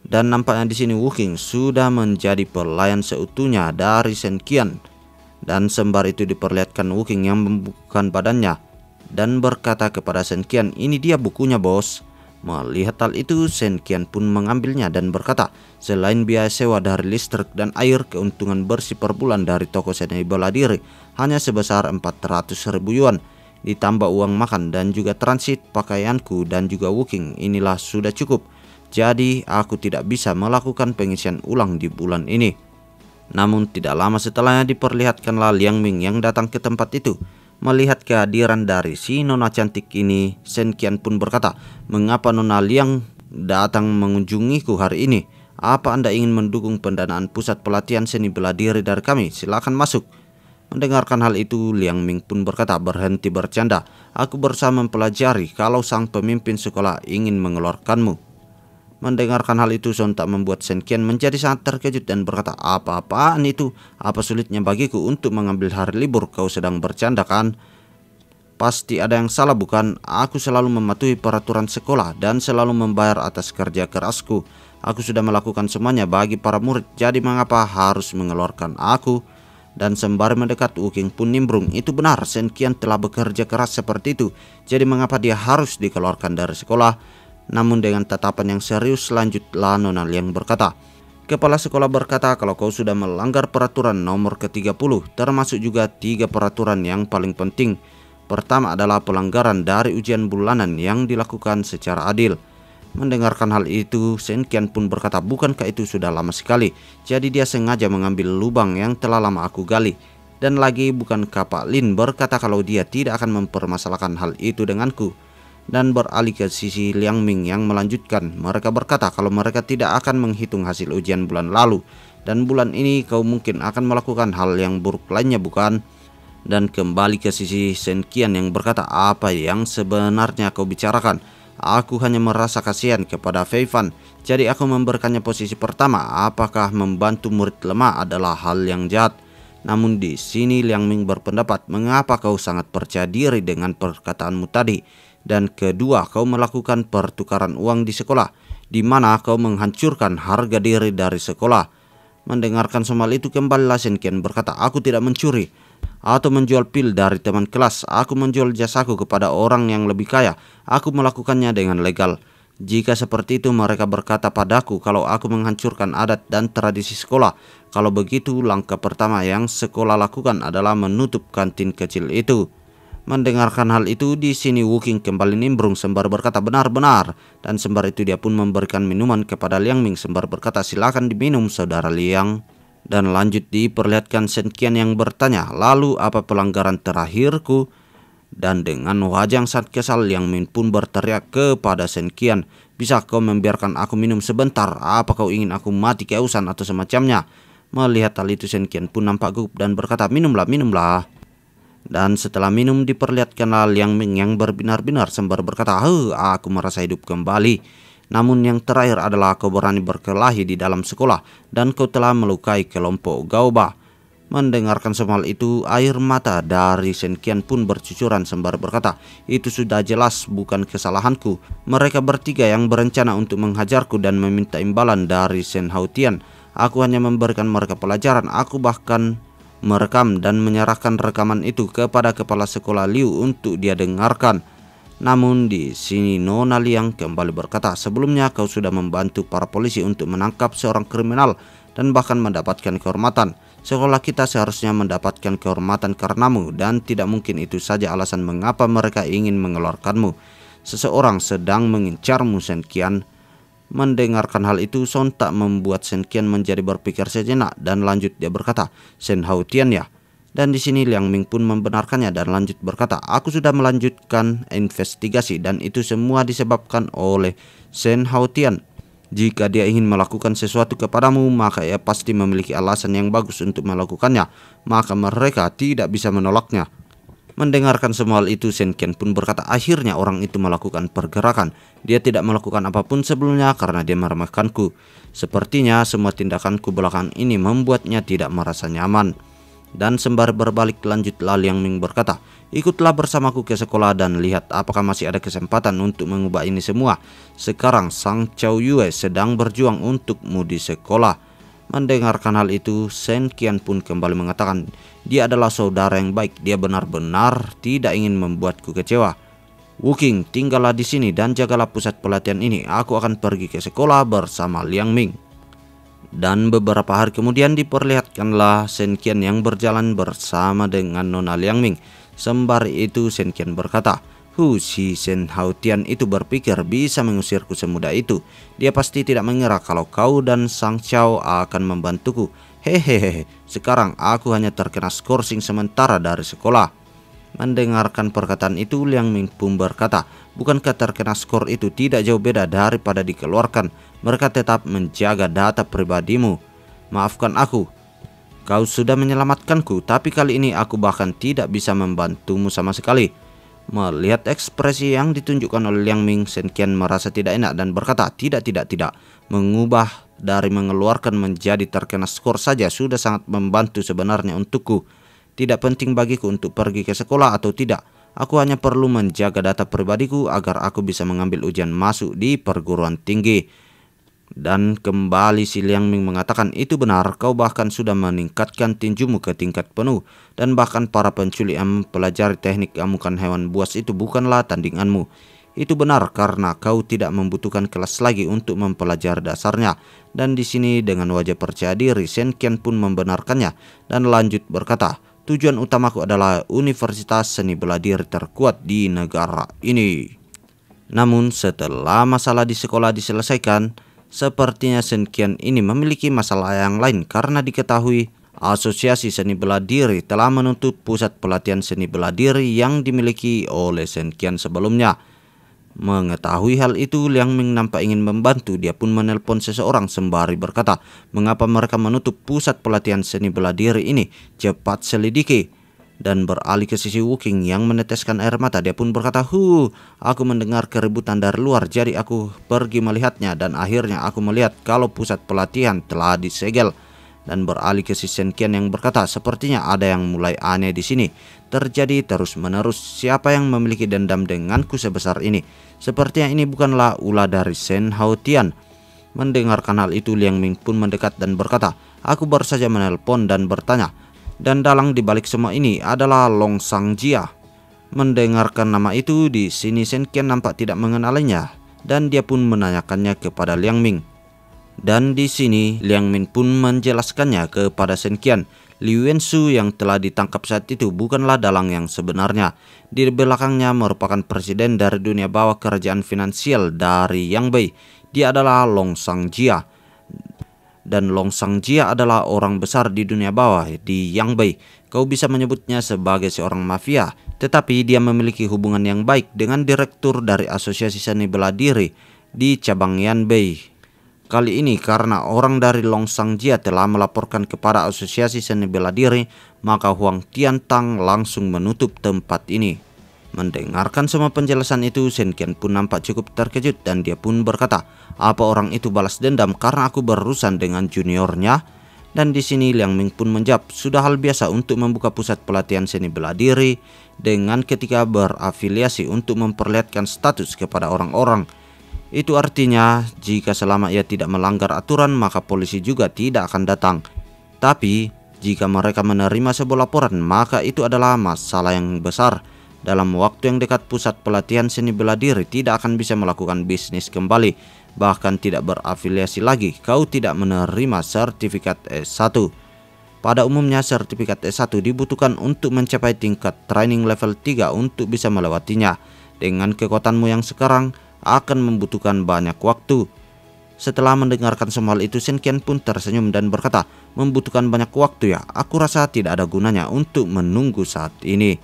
Dan nampaknya di sini Wuking sudah menjadi pelayan seutuhnya dari Shen Qian. Dan sembari itu diperlihatkan Wuking yang membukakan badannya dan berkata kepada Shen Qian, ini dia bukunya bos. Melihat hal itu, Shen Qian pun mengambilnya dan berkata, selain biaya sewa dari listrik dan air, keuntungan bersih per bulan dari toko seni bela diri hanya sebesar 400.000 yuan. Ditambah uang makan dan juga transit pakaianku dan juga Wuking, inilah sudah cukup. Jadi aku tidak bisa melakukan pengisian ulang di bulan ini. Namun tidak lama setelahnya diperlihatkanlah Liang Ming yang datang ke tempat itu. Melihat kehadiran dari si nona cantik ini, Shen Qian pun berkata, mengapa Nona Liang datang mengunjungiku hari ini? Apa Anda ingin mendukung pendanaan pusat pelatihan seni bela diri dari kami? Silakan masuk. Mendengarkan hal itu, Liang Ming pun berkata, berhenti bercanda. Aku berusaha mempelajari kalau sang pemimpin sekolah ingin mengeluarkanmu. Mendengarkan hal itu sontak membuat Shen Qian menjadi sangat terkejut dan berkata, apa-apaan itu? Apa sulitnya bagiku untuk mengambil hari libur? Kau sedang bercanda kan? Pasti ada yang salah bukan? Aku selalu mematuhi peraturan sekolah dan selalu membayar atas kerja kerasku. Aku sudah melakukan semuanya bagi para murid, jadi mengapa harus mengeluarkan aku? Dan sembari mendekat, Wuking pun nimbrung, itu benar, Shen Qian telah bekerja keras seperti itu, jadi mengapa dia harus dikeluarkan dari sekolah? Namun dengan tatapan yang serius, lanjutlah Nona Liang berkata, kepala sekolah berkata kalau kau sudah melanggar peraturan nomor ke-30, termasuk juga 3 peraturan yang paling penting. Pertama adalah pelanggaran dari ujian bulanan yang dilakukan secara adil. Mendengarkan hal itu, Shen Qian pun berkata, bukankah itu sudah lama sekali? Jadi dia sengaja mengambil lubang yang telah lama aku gali. Dan lagi bukankah Pak Lin berkata kalau dia tidak akan mempermasalahkan hal itu denganku? Dan beralih ke sisi Liang Ming yang melanjutkan, mereka berkata kalau mereka tidak akan menghitung hasil ujian bulan lalu, dan bulan ini kau mungkin akan melakukan hal yang buruk lainnya bukan? Dan kembali ke sisi Shen Qian yang berkata, apa yang sebenarnya kau bicarakan? Aku hanya merasa kasihan kepada Fei Fan, jadi aku memberikannya posisi pertama. Apakah membantu murid lemah adalah hal yang jahat? Namun di sini Liang Ming berpendapat, mengapa kau sangat percaya diri dengan perkataanmu tadi? Dan kedua, kau melakukan pertukaran uang di sekolah, di mana kau menghancurkan harga diri dari sekolah. Mendengarkan semua itu, kembalilah Shen Qian berkata, aku tidak mencuri atau menjual pil dari teman kelas. Aku menjual jasaku kepada orang yang lebih kaya. Aku melakukannya dengan legal. Jika seperti itu mereka berkata padaku kalau aku menghancurkan adat dan tradisi sekolah. Kalau begitu, langkah pertama yang sekolah lakukan adalah menutup kantin kecil itu. Mendengarkan hal itu, di sini Wu Qing kembali nimbrung sembari berkata, benar-benar. Dan sembari itu dia pun memberikan minuman kepada Liang Ming sembari berkata, silakan diminum saudara Liang. Dan lanjut diperlihatkan Shen Qian yang bertanya, lalu apa pelanggaran terakhirku? Dan dengan wajah yang sangat kesal, Liang Ming pun berteriak kepada Shen Qian, bisa kau membiarkan aku minum sebentar? Apa kau ingin aku mati kehausan atau semacamnya? Melihat hal itu, Shen Qian pun nampak gugup dan berkata, minumlah, minumlah. Dan setelah minum, diperlihatkanlah Liang Ming yang berbinar-binar sembari berkata, aku merasa hidup kembali. Namun yang terakhir adalah kau berani berkelahi di dalam sekolah dan kau telah melukai kelompok Gaoba. Mendengarkan semua hal itu, air mata dari Shen Qian pun bercucuran sembari berkata, itu sudah jelas bukan kesalahanku. Mereka bertiga yang berencana untuk menghajarku dan meminta imbalan dari Shen Haotian. Aku hanya memberikan mereka pelajaran. Aku bahkan merekam dan menyerahkan rekaman itu kepada kepala sekolah Liu untuk dia dengarkan. Namun di sini Nona Liang kembali berkata, sebelumnya kau sudah membantu para polisi untuk menangkap seorang kriminal dan bahkan mendapatkan kehormatan. Sekolah kita seharusnya mendapatkan kehormatan karenamu, dan tidak mungkin itu saja alasan mengapa mereka ingin mengeluarkanmu. Seseorang sedang mengincarmu, Shen Qian. Mendengarkan hal itu sontak membuat Shen Qian menjadi berpikir sejenak dan lanjut dia berkata, Shen Haotian ya. Dan di sini Liang Ming pun membenarkannya dan lanjut berkata, aku sudah melanjutkan investigasi dan itu semua disebabkan oleh Shen Haotian. Jika dia ingin melakukan sesuatu kepadamu, maka ia pasti memiliki alasan yang bagus untuk melakukannya. Maka mereka tidak bisa menolaknya. Mendengarkan semua hal itu, Shen Qian pun berkata, akhirnya orang itu melakukan pergerakan. Dia tidak melakukan apapun sebelumnya karena dia meremehkanku. Sepertinya semua tindakanku belakangan ini membuatnya tidak merasa nyaman. Dan sembari berbalik, lanjutlah Liang Ming berkata, ikutlah bersamaku ke sekolah dan lihat apakah masih ada kesempatan untuk mengubah ini semua. Sekarang Sang Chao Yue sedang berjuang untukmu di sekolah. Mendengarkan hal itu, Shen Qian pun kembali mengatakan, dia adalah saudara yang baik. Dia benar-benar tidak ingin membuatku kecewa. Wu Qing, tinggallah di sini dan jagalah pusat pelatihan ini. Aku akan pergi ke sekolah bersama Liang Ming. Dan beberapa hari kemudian diperlihatkanlah Shen Qian yang berjalan bersama dengan Nona Liang Ming. Sembari itu Shen Qian berkata, si Shen Haotian itu berpikir bisa mengusirku semudah itu. Dia pasti tidak mengira kalau kau dan Sang Chao akan membantuku. Hehehe, sekarang aku hanya terkena skorsing sementara dari sekolah. Mendengarkan perkataan itu, Liang Ming pun berkata, bukankah terkena skor itu tidak jauh beda daripada dikeluarkan? Mereka tetap menjaga data pribadimu. Maafkan aku, kau sudah menyelamatkanku, tapi kali ini aku bahkan tidak bisa membantumu sama sekali. Melihat ekspresi yang ditunjukkan oleh Liang Ming, Shen Qian merasa tidak enak dan berkata, tidak. Mengubah dari mengeluarkan menjadi terkena skor saja sudah sangat membantu sebenarnya untukku. Tidak penting bagiku untuk pergi ke sekolah atau tidak. Aku hanya perlu menjaga data pribadiku agar aku bisa mengambil ujian masuk di perguruan tinggi. Dan kembali si Liang Ming mengatakan, itu benar, kau bahkan sudah meningkatkan tinjumu ke tingkat penuh. Dan bahkan para penculik yang mempelajari teknik amukan hewan buas itu bukanlah tandinganmu. Itu benar karena kau tidak membutuhkan kelas lagi untuk mempelajari dasarnya. Dan di sini dengan wajah percaya diri, Shen Qian pun membenarkannya dan lanjut berkata, tujuan utamaku adalah universitas seni bela diri terkuat di negara ini. Namun setelah masalah di sekolah diselesaikan, sepertinya Shen Qian ini memiliki masalah yang lain karena diketahui Asosiasi Seni Bela Diri telah menutup pusat pelatihan seni bela diri yang dimiliki oleh Shen Qian sebelumnya. Mengetahui hal itu, Liang Ming nampak ingin membantu. Dia pun menelpon seseorang sembari berkata, mengapa mereka menutup pusat pelatihan seni bela diri ini? Cepat selidiki. Dan beralih ke sisi Wu Qing yang meneteskan air mata, dia pun berkata, aku mendengar keributan dari luar, jadi aku pergi melihatnya dan akhirnya aku melihat kalau pusat pelatihan telah disegel. dan beralih ke si Shen Qian yang berkata, sepertinya ada yang mulai aneh di sini. Terjadi terus-menerus. Siapa yang memiliki dendam denganku sebesar ini? Sepertinya ini bukanlah ulah dari Shen Haotian. Mendengarkan hal itu, Liang Ming pun mendekat dan berkata, aku baru saja menelpon dan bertanya, dan dalang di balik semua ini adalah Long Sangjia. Mendengarkan nama itu, di sini Shen Qian nampak tidak mengenalinya, dan dia pun menanyakannya kepada Liang Ming. Dan di sini Liang Ming pun menjelaskannya kepada Shen Qian. Liu Wenshu yang telah ditangkap saat itu bukanlah dalang yang sebenarnya. Di belakangnya merupakan presiden dari dunia bawah kerajaan finansial dari Yangbei. Dia adalah Long Sangjia. Dan Long Sangjia adalah orang besar di dunia bawah di Yangbei. Kau bisa menyebutnya sebagai seorang mafia, tetapi dia memiliki hubungan yang baik dengan direktur dari Asosiasi Seni Bela Diri di cabang Yanbei. Kali ini karena orang dari Long Sangjia telah melaporkan kepada Asosiasi Seni Bela Diri, maka Huang Tiantang langsung menutup tempat ini. Mendengarkan semua penjelasan itu, Shen Qian pun nampak cukup terkejut dan dia pun berkata, apa orang itu balas dendam karena aku berurusan dengan juniornya? Dan di sini Liang Ming pun menjawab, sudah hal biasa untuk membuka pusat pelatihan seni bela diri dengan ketika berafiliasi untuk memperlihatkan status kepada orang-orang. Itu artinya jika selama ia tidak melanggar aturan maka polisi juga tidak akan datang. Tapi jika mereka menerima sebuah laporan maka itu adalah masalah yang besar. Dalam waktu yang dekat pusat pelatihan seni bela diri tidak akan bisa melakukan bisnis kembali, bahkan tidak berafiliasi lagi. Kau tidak menerima sertifikat S1. Pada umumnya sertifikat S1 dibutuhkan untuk mencapai tingkat training level 3 untuk bisa melewatinya. Dengan kekuatanmu yang sekarang akan membutuhkan banyak waktu. Setelah mendengarkan semua hal itu, Shen Qian pun tersenyum dan berkata, membutuhkan banyak waktu ya? Aku rasa tidak ada gunanya untuk menunggu saat ini.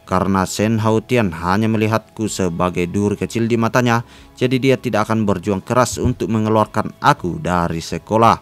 Karena Shen Haotian hanya melihatku sebagai duri kecil di matanya, jadi dia tidak akan berjuang keras untuk mengeluarkan aku dari sekolah.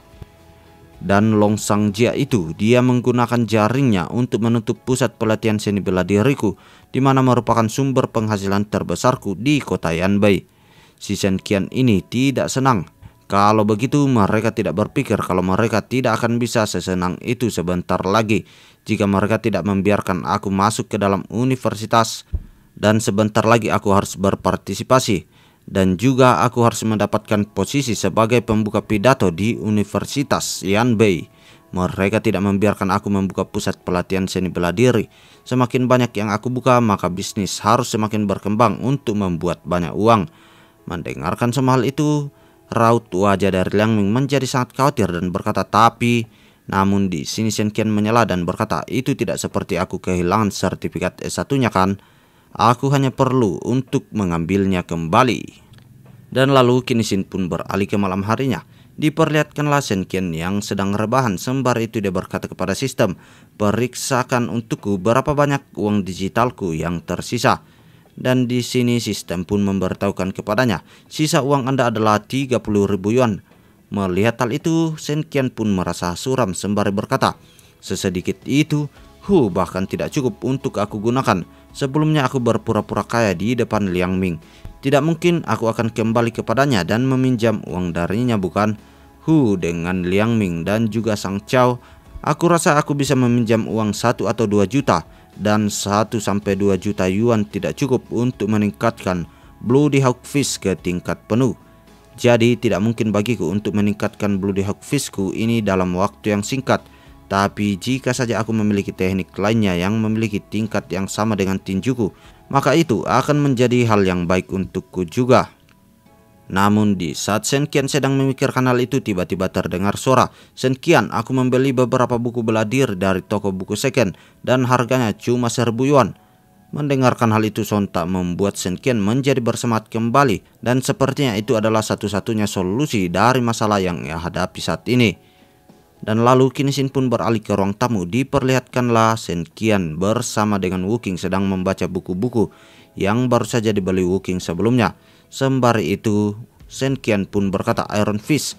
Dan Long Sangjia itu, dia menggunakan jaringnya untuk menutup pusat pelatihan seni bela diriku, di mana merupakan sumber penghasilan terbesarku di kota Yanbei. Si Shen Qian ini tidak senang. Kalau begitu mereka tidak berpikir kalau mereka tidak akan bisa sesenang itu sebentar lagi jika mereka tidak membiarkan aku masuk ke dalam universitas. Dan sebentar lagi aku harus berpartisipasi. Dan juga aku harus mendapatkan posisi sebagai pembuka pidato di Universitas Yanbei. Mereka tidak membiarkan aku membuka pusat pelatihan seni bela diri. Semakin banyak yang aku buka maka bisnis harus semakin berkembang untuk membuat banyak uang. Mendengarkan semua hal itu, raut wajah dari Liang Ming menjadi sangat khawatir dan berkata, tapi namun di sini Shen Qian menyela dan berkata, itu tidak seperti aku kehilangan sertifikat S1-nya kan? Aku hanya perlu untuk mengambilnya kembali. Dan lalu kini Shin pun beralih ke malam harinya. Diperlihatkanlah Shen Qian yang sedang rebahan. Sembari itu dia berkata kepada sistem, periksakan untukku berapa banyak uang digitalku yang tersisa. Dan di sini sistem pun memberitahukan kepadanya, sisa uang Anda adalah 30.000 yuan. Melihat hal itu, Shen Qian pun merasa suram sembari berkata, sesedikit itu, bahkan tidak cukup untuk aku gunakan. Sebelumnya aku berpura-pura kaya di depan Liang Ming. Tidak mungkin aku akan kembali kepadanya dan meminjam uang darinya, bukan? Dengan Liang Ming dan juga Sang Chao, aku rasa aku bisa meminjam uang 1 atau 2 juta. Dan 1 sampai 2 juta yuan tidak cukup untuk meningkatkan Bloody Hawk Fish ke tingkat penuh. Jadi tidak mungkin bagiku untuk meningkatkan Bloody Hawk Fishku ini dalam waktu yang singkat. Tapi jika saja aku memiliki teknik lainnya yang memiliki tingkat yang sama dengan tinjuku, maka itu akan menjadi hal yang baik untukku juga. Namun di saat Shen Qian sedang memikirkan hal itu, tiba-tiba terdengar suara, Shen Qian, aku membeli beberapa buku bela diri dari toko buku second dan harganya cuma 1.000 yuan. Mendengarkan hal itu sontak membuat Shen Qian menjadi bersemangat kembali, dan sepertinya itu adalah satu-satunya solusi dari masalah yang ia hadapi saat ini. Dan lalu kini Shin pun beralih ke ruang tamu. Diperlihatkanlah Shen Qian bersama dengan Wu Qing sedang membaca buku-buku yang baru saja dibeli Wu Qing sebelumnya. Sembari itu, Shen Qian pun berkata, Iron Fist,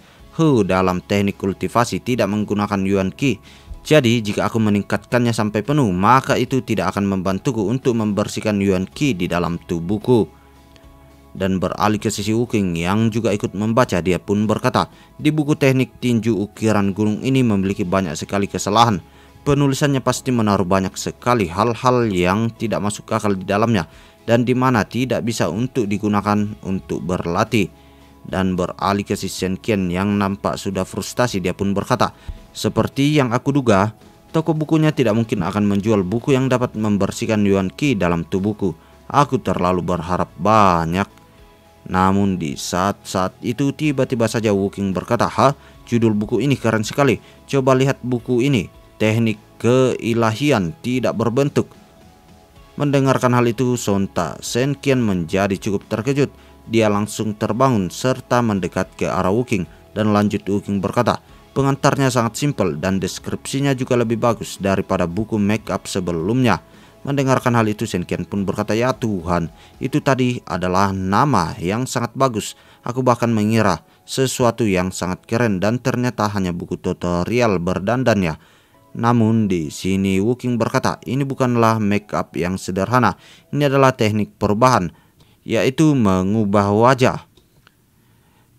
dalam teknik kultivasi tidak menggunakan Yuan Qi. Jadi jika aku meningkatkannya sampai penuh, maka itu tidak akan membantuku untuk membersihkan Yuan Qi di dalam tubuhku. Dan beralih ke sisi Wuking yang juga ikut membaca, dia pun berkata, di buku teknik tinju ukiran gunung ini memiliki banyak sekali kesalahan. Penulisannya pasti menaruh banyak sekali hal-hal yang tidak masuk akal di dalamnya dan di mana tidak bisa untuk digunakan untuk berlatih. Dan beralih ke sisi Senkian yang nampak sudah frustasi, dia pun berkata, seperti yang aku duga, toko bukunya tidak mungkin akan menjual buku yang dapat membersihkan Yuan Qi dalam tubuhku. Aku terlalu berharap banyak. Namun di saat-saat itu tiba-tiba saja Wuking berkata, judul buku ini keren sekali. Coba lihat buku ini, teknik keilahian tidak berbentuk. Mendengarkan hal itu sontak Senkian menjadi cukup terkejut. Dia langsung terbangun serta mendekat ke arah Wuking dan lanjut Wuking berkata, pengantarnya sangat simpel dan deskripsinya juga lebih bagus daripada buku make up sebelumnya. Mendengarkan hal itu Senkian pun berkata, ya Tuhan, itu tadi adalah nama yang sangat bagus. Aku bahkan mengira sesuatu yang sangat keren dan ternyata hanya buku tutorial berdandan ya. Namun di sini Wuking berkata, ini bukanlah make up yang sederhana. Ini adalah teknik perubahan, yaitu mengubah wajah.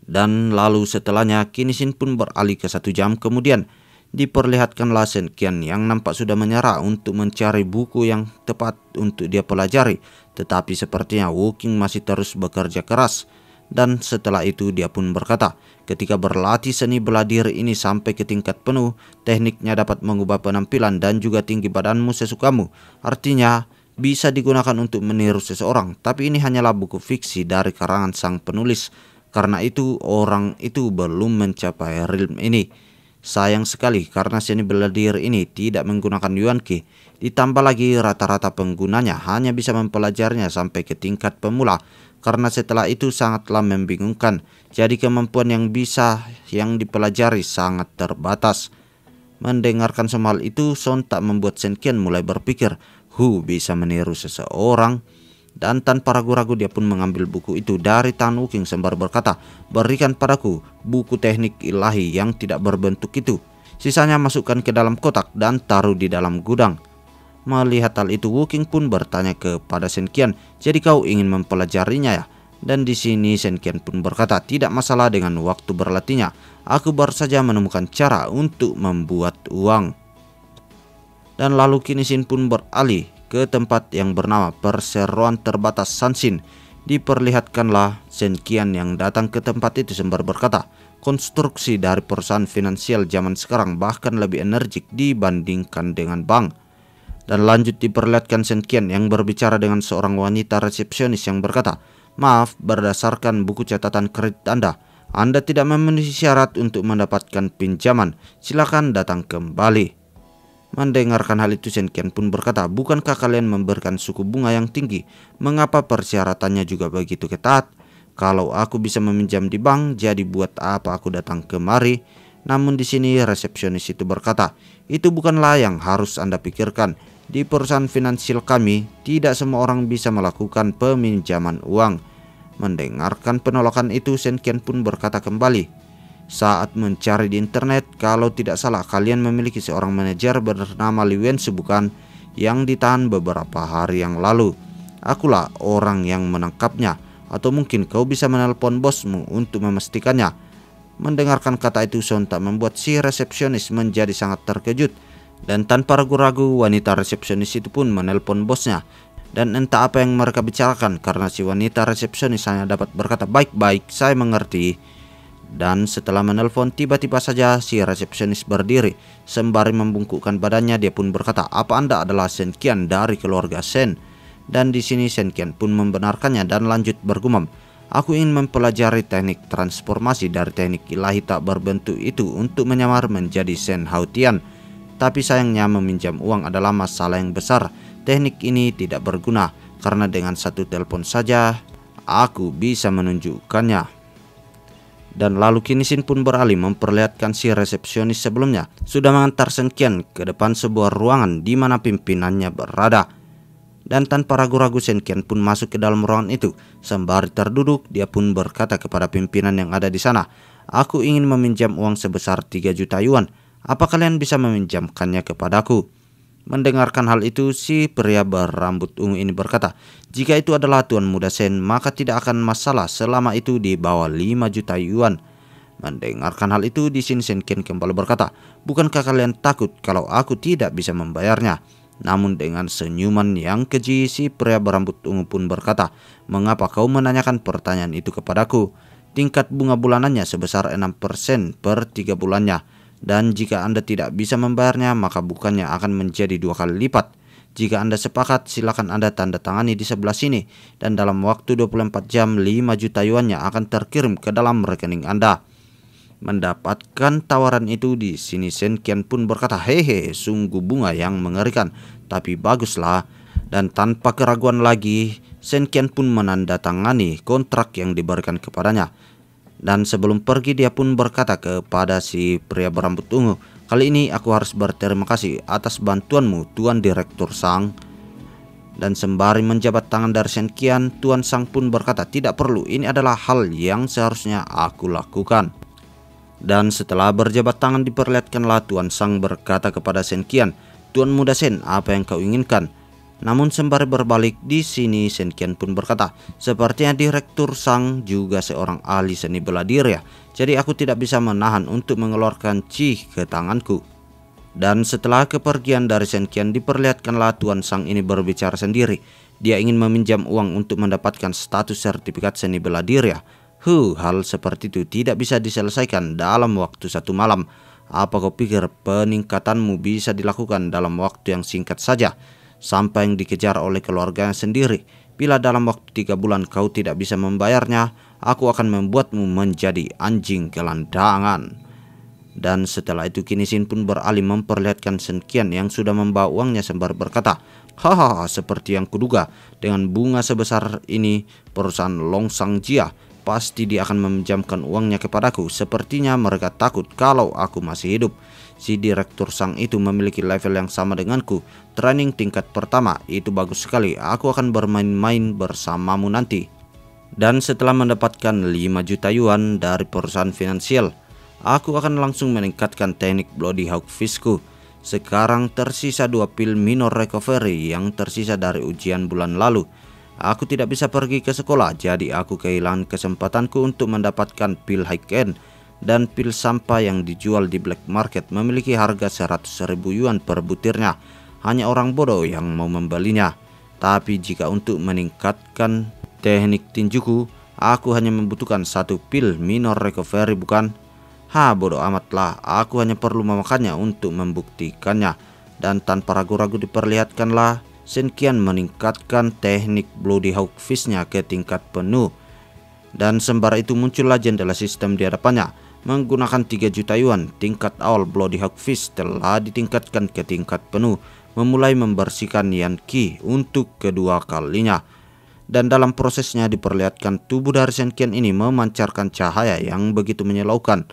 Dan lalu setelahnya Kinishin pun beralih ke 1 jam kemudian. Diperlihatkanlah Senkian yang nampak sudah menyerah untuk mencari buku yang tepat untuk dia pelajari. Tetapi sepertinya Wuking masih terus bekerja keras. Dan setelah itu dia pun berkata, ketika berlatih seni bela diri ini sampai ke tingkat penuh, tekniknya dapat mengubah penampilan dan juga tinggi badanmu sesukamu. Artinya bisa digunakan untuk meniru seseorang. Tapi ini hanyalah buku fiksi dari karangan sang penulis. Karena itu orang itu belum mencapai realm ini. Sayang sekali karena seni bela diri ini tidak menggunakan Yuan Qi. Ditambah lagi rata-rata penggunanya hanya bisa mempelajarinya sampai ke tingkat pemula. Karena setelah itu sangatlah membingungkan. Jadi kemampuan yang dipelajari sangat terbatas. Mendengarkan semua hal itu sontak membuat Senkian mulai berpikir, bisa meniru seseorang. Dan tanpa ragu-ragu dia pun mengambil buku itu dari tangan Wuking sembari berkata, berikan padaku buku teknik ilahi yang tidak berbentuk itu. Sisanya masukkan ke dalam kotak dan taruh di dalam gudang. Melihat hal itu Wuking pun bertanya kepada Senkian, jadi kau ingin mempelajarinya ya? Dan di sini Senkian pun berkata, tidak masalah dengan waktu berlatihnya. Aku baru saja menemukan cara untuk membuat uang. Dan lalu Kinishin pun beralih ke tempat yang bernama perseroan terbatas Sanshin. Diperlihatkanlah Senkian yang datang ke tempat itu sembari berkata, konstruksi dari perusahaan finansial zaman sekarang bahkan lebih energik dibandingkan dengan bank. Dan lanjut diperlihatkan Senkian yang berbicara dengan seorang wanita resepsionis yang berkata, maaf, berdasarkan buku catatan kredit Anda tidak memenuhi syarat untuk mendapatkan pinjaman. Silakan datang kembali. Mendengarkan hal itu Senkian pun berkata, bukankah kalian memberikan suku bunga yang tinggi? Mengapa persyaratannya juga begitu ketat? Kalau aku bisa meminjam di bank, jadi buat apa aku datang kemari? Namun di sini resepsionis itu berkata, itu bukanlah yang harus Anda pikirkan. Di perusahaan finansial kami, tidak semua orang bisa melakukan peminjaman uang. Mendengarkan penolakan itu Senkian pun berkata kembali, saat mencari di internet, kalau tidak salah kalian memiliki seorang manajer bernama Li Wensu bukan, yang ditahan beberapa hari yang lalu. Akulah orang yang menangkapnya, atau mungkin kau bisa menelpon bosmu untuk memastikannya. Mendengarkan kata itu sontak membuat si resepsionis menjadi sangat terkejut. Dan tanpa ragu-ragu wanita resepsionis itu pun menelpon bosnya. Dan entah apa yang mereka bicarakan karena si wanita resepsionis hanya dapat berkata, baik-baik, saya mengerti. Dan setelah menelpon tiba-tiba saja si resepsionis berdiri. Sembari membungkukkan badannya dia pun berkata, apa Anda adalah Senkian dari keluarga Sen? Dan di sini Senkian pun membenarkannya dan lanjut bergumam, aku ingin mempelajari teknik transformasi dari teknik ilahi tak berbentuk itu untuk menyamar menjadi Sen Haotian. Tapi sayangnya meminjam uang adalah masalah yang besar. Teknik ini tidak berguna karena dengan satu telepon saja aku bisa menunjukkannya. Dan lalu Kinishin pun beralih memperlihatkan si resepsionis sebelumnya sudah mengantar Senkian ke depan sebuah ruangan di mana pimpinannya berada. Dan tanpa ragu-ragu Senkian pun masuk ke dalam ruangan itu. Sembari terduduk dia pun berkata kepada pimpinan yang ada di sana, aku ingin meminjam uang sebesar 3 juta yuan. Apa kalian bisa meminjamkannya kepadaku? Mendengarkan hal itu, si pria berambut ungu ini berkata, "Jika itu adalah Tuan Muda Sen, maka tidak akan masalah selama itu di bawah 5 juta yuan." Mendengarkan hal itu, di sini Sen Qian kembali berkata, "Bukankah kalian takut kalau aku tidak bisa membayarnya?" Namun dengan senyuman yang keji, si pria berambut ungu pun berkata, "Mengapa kau menanyakan pertanyaan itu kepadaku? Tingkat bunga bulanannya sebesar 6% per 3 bulannya. Dan jika Anda tidak bisa membayarnya, maka bukannya akan menjadi 2 kali lipat. Jika Anda sepakat, silakan Anda tanda tangani di sebelah sini. Dan dalam waktu 24 jam, 5 juta yuannya akan terkirim ke dalam rekening Anda." Mendapatkan tawaran itu, di sini Sen Qian pun berkata, "Hehe, sungguh bunga yang mengerikan, tapi baguslah." Dan tanpa keraguan lagi, Sen Qian pun menandatangani kontrak yang diberikan kepadanya. Dan sebelum pergi, dia pun berkata kepada si pria berambut ungu, "Kali ini aku harus berterima kasih atas bantuanmu, Tuan Direktur Sang." Dan sembari menjabat tangan dari Sen Qian, Tuan Sang pun berkata, "Tidak perlu, ini adalah hal yang seharusnya aku lakukan." Dan setelah berjabat tangan, diperlihatkanlah Tuan Sang berkata kepada Sen Qian, "Tuan Muda Sen, apa yang kau inginkan?" Namun sembari berbalik, di sini Sen Qian pun berkata, "Sepertinya Direktur Sang juga seorang ahli seni bela diri ya. Jadi aku tidak bisa menahan untuk mengeluarkan chi ke tanganku." Dan setelah kepergian dari Sen Qian, diperlihatkanlah Tuan Sang ini berbicara sendiri. Dia ingin meminjam uang untuk mendapatkan status sertifikat seni bela diri ya. Hal seperti itu tidak bisa diselesaikan dalam waktu 1 malam. Apa kau pikir peningkatanmu bisa dilakukan dalam waktu yang singkat saja? Sampai yang dikejar oleh keluarganya sendiri. Bila dalam waktu 3 bulan kau tidak bisa membayarnya, aku akan membuatmu menjadi anjing gelandangan." Dan setelah itu kini Sin pun beralih memperlihatkan Sen Qian yang sudah membawa uangnya sembari berkata, "Hahaha, seperti yang kuduga, dengan bunga sebesar ini perusahaan Longsang Jia pasti dia akan meminjamkan uangnya kepadaku. Sepertinya mereka takut kalau aku masih hidup. Si Direktur Sang itu memiliki level yang sama denganku. Training tingkat pertama, itu bagus sekali. Aku akan bermain-main bersamamu nanti." Dan setelah mendapatkan 5 juta yuan dari perusahaan finansial, aku akan langsung meningkatkan teknik Bloody Hawk Fistku. Sekarang tersisa 2 pil minor recovery yang tersisa dari ujian bulan lalu. Aku tidak bisa pergi ke sekolah, jadi aku kehilangan kesempatanku untuk mendapatkan pil high end. Dan pil sampah yang dijual di black market memiliki harga 100.000 yuan per butirnya. Hanya orang bodoh yang mau membelinya. Tapi jika untuk meningkatkan teknik tinjuku, aku hanya membutuhkan 1 pil minor recovery, bukan? Bodoh amatlah, aku hanya perlu memakannya untuk membuktikannya. Dan tanpa ragu-ragu diperlihatkanlah Sen Qian meningkatkan teknik Bloody Hawk Fist-nya ke tingkat penuh. Dan sembari itu muncullah jendela sistem di hadapannya. Menggunakan 3 juta yuan, tingkat awal Bloody Hawk Fist telah ditingkatkan ke tingkat penuh, memulai membersihkan Yan Qi untuk kedua kalinya. Dan dalam prosesnya diperlihatkan tubuh dari Sen Qian ini memancarkan cahaya yang begitu menyilaukan.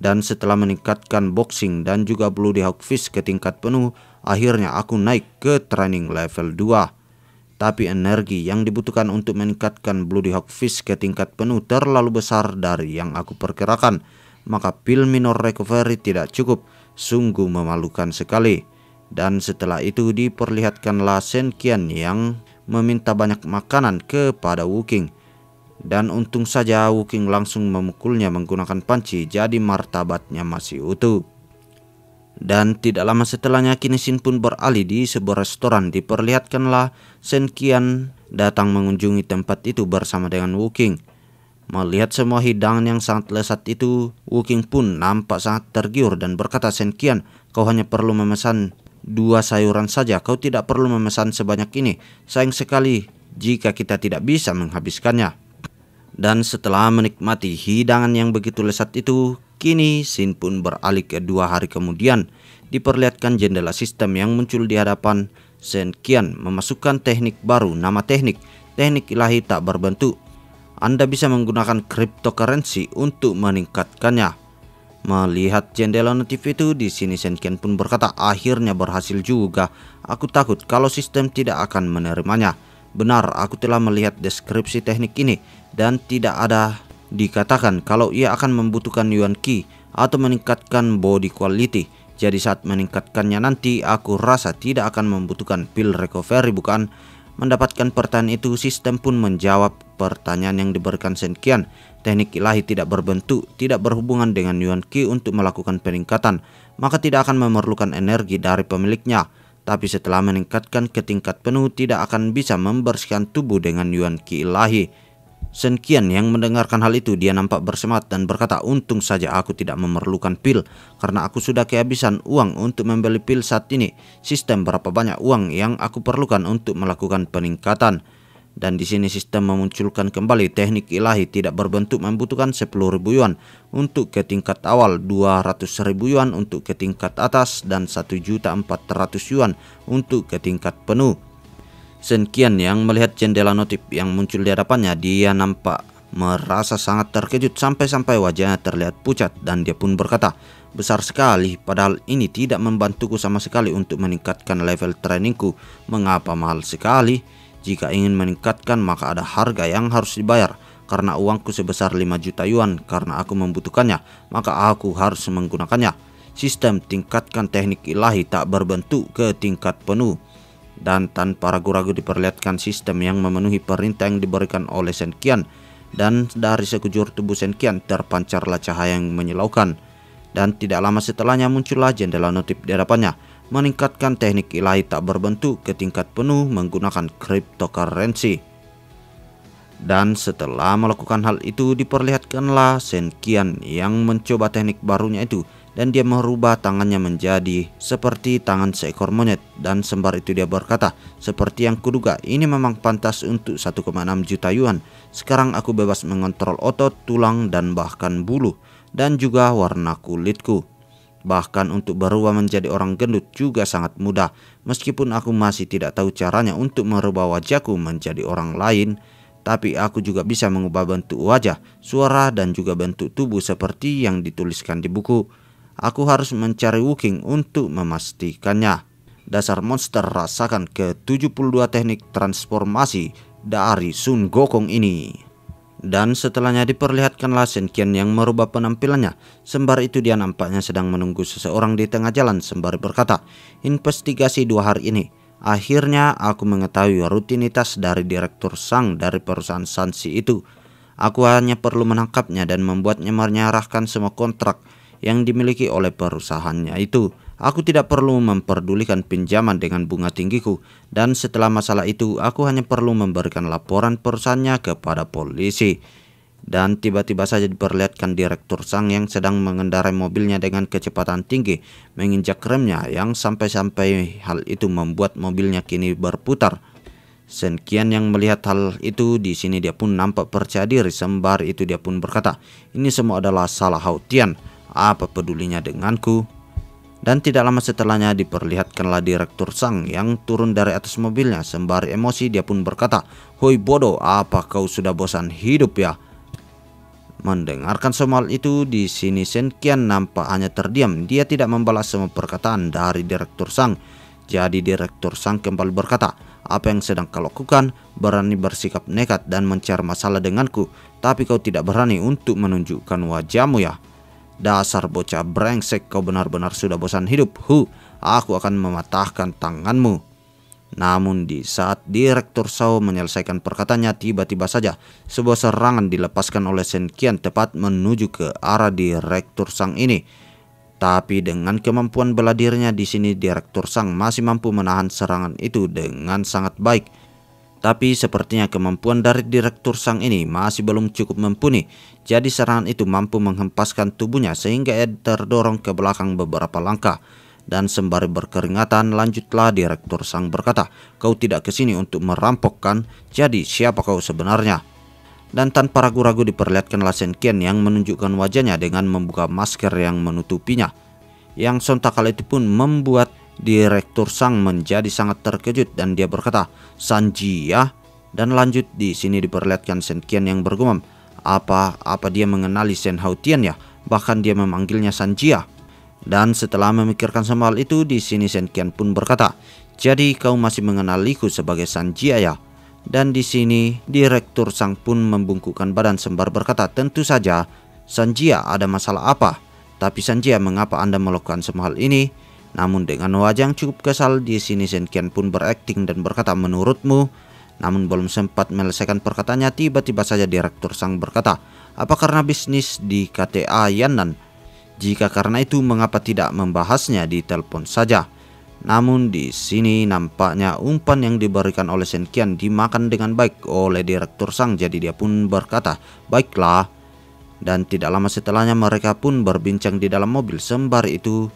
Dan setelah meningkatkan boxing dan juga Bloody Hawk Fist ke tingkat penuh, akhirnya aku naik ke training level 2. Tapi energi yang dibutuhkan untuk meningkatkan Bloody Hawk Fist ke tingkat penuh terlalu besar dari yang aku perkirakan. Maka pil minor recovery tidak cukup. Sungguh memalukan sekali. Dan setelah itu diperlihatkanlah Sen Qian yang meminta banyak makanan kepada Wu Qing. Dan untung saja Wu Qing langsung memukulnya menggunakan panci, jadi martabatnya masih utuh. Dan tidak lama setelahnya kini Sin pun beralih di sebuah restoran. Diperlihatkanlah Sen Qian datang mengunjungi tempat itu bersama dengan Wu Qing. Melihat semua hidangan yang sangat lezat itu, Wu Qing pun nampak sangat tergiur dan berkata, "Sen Qian, kau hanya perlu memesan 2 sayuran saja, kau tidak perlu memesan sebanyak ini. Sayang sekali jika kita tidak bisa menghabiskannya." Dan setelah menikmati hidangan yang begitu lezat itu, kini Sin pun beralih ke 2 hari kemudian. Diperlihatkan jendela sistem yang muncul di hadapan. Sen Qian memasukkan teknik baru, nama teknik ilahi tak berbentuk. Anda bisa menggunakan cryptocurrency untuk meningkatkannya. Melihat jendela notif itu, di sini Sen Qian pun berkata, "Akhirnya berhasil juga. Aku takut kalau sistem tidak akan menerimanya. Benar, aku telah melihat deskripsi teknik ini dan tidak ada dikatakan kalau ia akan membutuhkan Yuan Qi atau meningkatkan body quality. Jadi saat meningkatkannya nanti aku rasa tidak akan membutuhkan pil recovery, bukan? Mendapatkan pertanyaan itu, sistem pun menjawab pertanyaan yang diberikan Shen Qian. Teknik ilahi tidak berbentuk, tidak berhubungan dengan Yuan Qi untuk melakukan peningkatan, maka tidak akan memerlukan energi dari pemiliknya. Tapi setelah meningkatkan ke tingkat penuh, tidak akan bisa membersihkan tubuh dengan Yuan Qi ilahi. Shen Qian yang mendengarkan hal itu, dia nampak bersemangat dan berkata, untung saja aku tidak memerlukan pil, karena aku sudah kehabisan uang untuk membeli pil saat ini. Sistem berapa banyak uang yang aku perlukan untuk melakukan peningkatan. Dan di sini sistem memunculkan kembali teknik ilahi tidak berbentuk membutuhkan 10.000 yuan untuk ke tingkat awal, 200.000 yuan untuk ke tingkat atas, dan 1.400.000 yuan untuk ke tingkat penuh. Shen Qian yang melihat jendela notif yang muncul di hadapannya, dia nampak merasa sangat terkejut sampai-sampai wajahnya terlihat pucat, dan dia pun berkata, besar sekali, padahal ini tidak membantuku sama sekali untuk meningkatkan level trainingku. Mengapa mahal sekali? Jika ingin meningkatkan maka ada harga yang harus dibayar. Karena uangku sebesar 5 juta yuan, karena aku membutuhkannya, maka aku harus menggunakannya. Sistem tingkatkan teknik ilahi tak berbentuk ke tingkat penuh. Dan tanpa ragu-ragu diperlihatkan sistem yang memenuhi perintah yang diberikan oleh Shen Qian. Dan dari sekujur tubuh Shen Qian terpancarlah cahaya yang menyilaukan. Dan tidak lama setelahnya muncullah jendela notif di hadapannya, meningkatkan teknik ilahi tak berbentuk ke tingkat penuh menggunakan cryptocurrency. Dan setelah melakukan hal itu, diperlihatkanlah Shen Qian yang mencoba teknik barunya itu, dan dia merubah tangannya menjadi seperti tangan seekor monyet. Dan sembari itu dia berkata, seperti yang kuduga, ini memang pantas untuk 1,6 juta yuan. Sekarang aku bebas mengontrol otot, tulang, dan bahkan bulu, dan juga warna kulitku. Bahkan untuk berubah menjadi orang gendut juga sangat mudah, meskipun aku masih tidak tahu caranya untuk merubah wajahku menjadi orang lain. Tapi aku juga bisa mengubah bentuk wajah, suara, dan juga bentuk tubuh seperti yang dituliskan di buku. Aku harus mencari Wuking untuk memastikannya. Dasar monster, rasakan ke-72 teknik transformasi dari Sun Gokong ini. Dan setelahnya diperlihatkanlah Shen Qian yang merubah penampilannya. Sembari itu dia nampaknya sedang menunggu seseorang di tengah jalan, sembari berkata, investigasi 2 hari ini. Akhirnya aku mengetahui rutinitas dari Direktur Sang dari perusahaan Sansi itu. Aku hanya perlu menangkapnya dan membuatnya menyerahkan semua kontrak yang dimiliki oleh perusahaannya itu. Aku tidak perlu memperdulikan pinjaman dengan bunga tinggiku, dan setelah masalah itu aku hanya perlu memberikan laporan perusahaannya kepada polisi. Dan tiba-tiba saja diperlihatkan Direktur Sang yang sedang mengendarai mobilnya dengan kecepatan tinggi, menginjak remnya yang sampai-sampai hal itu membuat mobilnya kini berputar. Shen Qian yang melihat hal itu, di sini dia pun nampak percaya diri, sembari itu dia pun berkata, ini semua adalah salah Hao Tian. Apa pedulinya denganku? Dan tidak lama setelahnya diperlihatkanlah Direktur Sang yang turun dari atas mobilnya, sembari emosi dia pun berkata, hoi bodoh, apa kau sudah bosan hidup ya? Mendengarkan semua hal itu, di sini Shen Qian nampak hanya terdiam. Dia tidak membalas semua perkataan dari Direktur Sang. Jadi Direktur Sang kembali berkata, apa yang sedang kau lakukan? Berani bersikap nekat dan mencari masalah denganku, tapi kau tidak berani untuk menunjukkan wajahmu ya? Dasar bocah brengsek, kau benar-benar sudah bosan hidup. Aku akan mematahkan tanganmu. Namun di saat Direktur Shao menyelesaikan perkataannya, tiba-tiba saja sebuah serangan dilepaskan oleh Shen Qian tepat menuju ke arah Direktur Sang ini. Tapi dengan kemampuan bela dirinya, di sini Direktur Sang masih mampu menahan serangan itu dengan sangat baik. Tapi sepertinya kemampuan dari Direktur Sang ini masih belum cukup mumpuni. Jadi serangan itu mampu menghempaskan tubuhnya sehingga ia terdorong ke belakang beberapa langkah. Dan sembari berkeringatan, lanjutlah Direktur Sang berkata, kau tidak kesini untuk merampok kan? Jadi siapa kau sebenarnya? Dan tanpa ragu-ragu diperlihatkanlah Shen Qian yang menunjukkan wajahnya dengan membuka masker yang menutupinya. Yang sontak kali itu pun membuat Direktur Sang menjadi sangat terkejut dan dia berkata, Sanji ya? Dan lanjut di sini diperlihatkan Shen Qian yang bergumam, apa dia mengenali Shen Hao Tian ya? Bahkan dia memanggilnya Sanji ya? Dan setelah memikirkan semua hal itu, di sini Shen Qian pun berkata, jadi kau masih mengenaliku sebagai Sanjia ya? Dan di sini Direktur Sang pun membungkukkan badan sembari berkata, tentu saja Sanjia, ada masalah apa? Tapi Sanjia, mengapa Anda melakukan semua hal ini? Namun dengan wajah yang cukup kesal, di sini Shen Qian pun berakting dan berkata, menurutmu? Namun belum sempat menyelesaikan perkataannya, tiba-tiba saja Direktur Sang berkata, apa karena bisnis di KTA Yannan? Jika karena itu, mengapa tidak membahasnya di telepon saja? Namun di sini nampaknya umpan yang diberikan oleh Shen Qian dimakan dengan baik oleh Direktur Sang, jadi dia pun berkata, baiklah. Dan tidak lama setelahnya mereka pun berbincang di dalam mobil. Sembari itu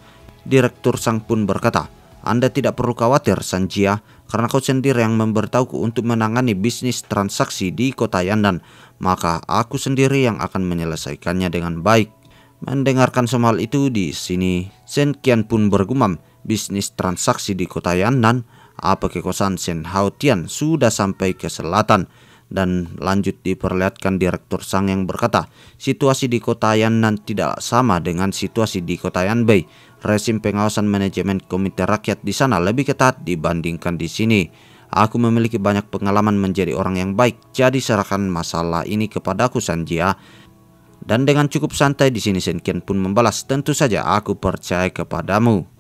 Direktur Sang pun berkata, Anda tidak perlu khawatir Sanjia, karena kau sendiri yang memberitahuku untuk menangani bisnis transaksi di kota Yandan, maka aku sendiri yang akan menyelesaikannya dengan baik. Mendengarkan semua hal itu, di sini Shen Qian pun bergumam, bisnis transaksi di kota Yandan, apa kekosan Shen Haotian sudah sampai ke selatan. Dan lanjut diperlihatkan Direktur Sang yang berkata, situasi di kota Yannan tidak sama dengan situasi di kota Yanbei. Rezim pengawasan manajemen komite rakyat di sana lebih ketat dibandingkan di sini. Aku memiliki banyak pengalaman menjadi orang yang baik, jadi serahkan masalah ini kepadaku Sanjia. Dan dengan cukup santai di sini Shen Qian pun membalas, tentu saja aku percaya kepadamu.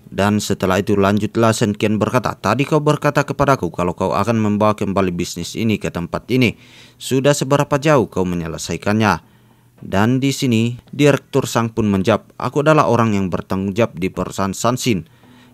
Dan setelah itu lanjutlah Shen Qian berkata, tadi kau berkata kepadaku kalau kau akan membawa kembali bisnis ini ke tempat ini. Sudah seberapa jauh kau menyelesaikannya? Dan di sini Direktur Sang pun menjawab, aku adalah orang yang bertanggung jawab di perusahaan Sansin.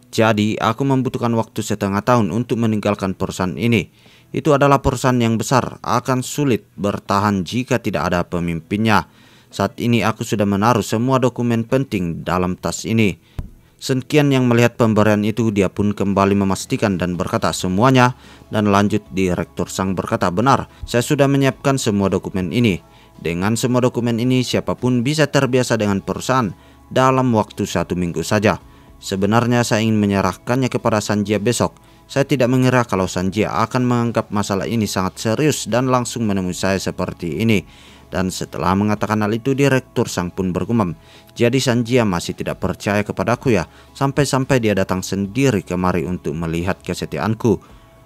Jadi aku membutuhkan waktu setengah tahun untuk meninggalkan perusahaan ini. Itu adalah perusahaan yang besar, akan sulit bertahan jika tidak ada pemimpinnya. Saat ini aku sudah menaruh semua dokumen penting dalam tas ini. Shen Qian yang melihat pemberian itu, dia pun kembali memastikan dan berkata semuanya. Dan lanjut Direktur Sang berkata, benar, saya sudah menyiapkan semua dokumen ini. Dengan semua dokumen ini siapapun bisa terbiasa dengan perusahaan dalam waktu 1 minggu saja. Sebenarnya saya ingin menyerahkannya kepada Sanjia besok. Saya tidak mengira kalau Sanjia akan menganggap masalah ini sangat serius dan langsung menemui saya seperti ini. Dan setelah mengatakan hal itu Direktur Sang pun bergumam, jadi Sanjia masih tidak percaya kepadaku ya, sampai-sampai dia datang sendiri kemari untuk melihat kesetiaanku.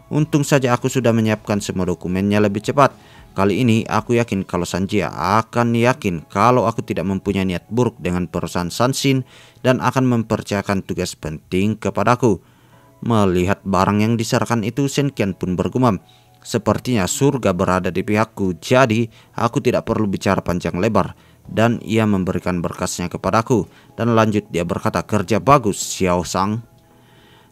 Untung saja aku sudah menyiapkan semua dokumennya lebih cepat. Kali ini aku yakin kalau Sanjia akan yakin kalau aku tidak mempunyai niat buruk dengan perusahaan Sansin dan akan mempercayakan tugas penting kepadaku. Melihat barang yang diserahkan itu, Shen Qian pun bergumam, sepertinya surga berada di pihakku, jadi aku tidak perlu bicara panjang lebar. Dan ia memberikan berkasnya kepadaku. Dan lanjut dia berkata, kerja bagus Xiao Sang.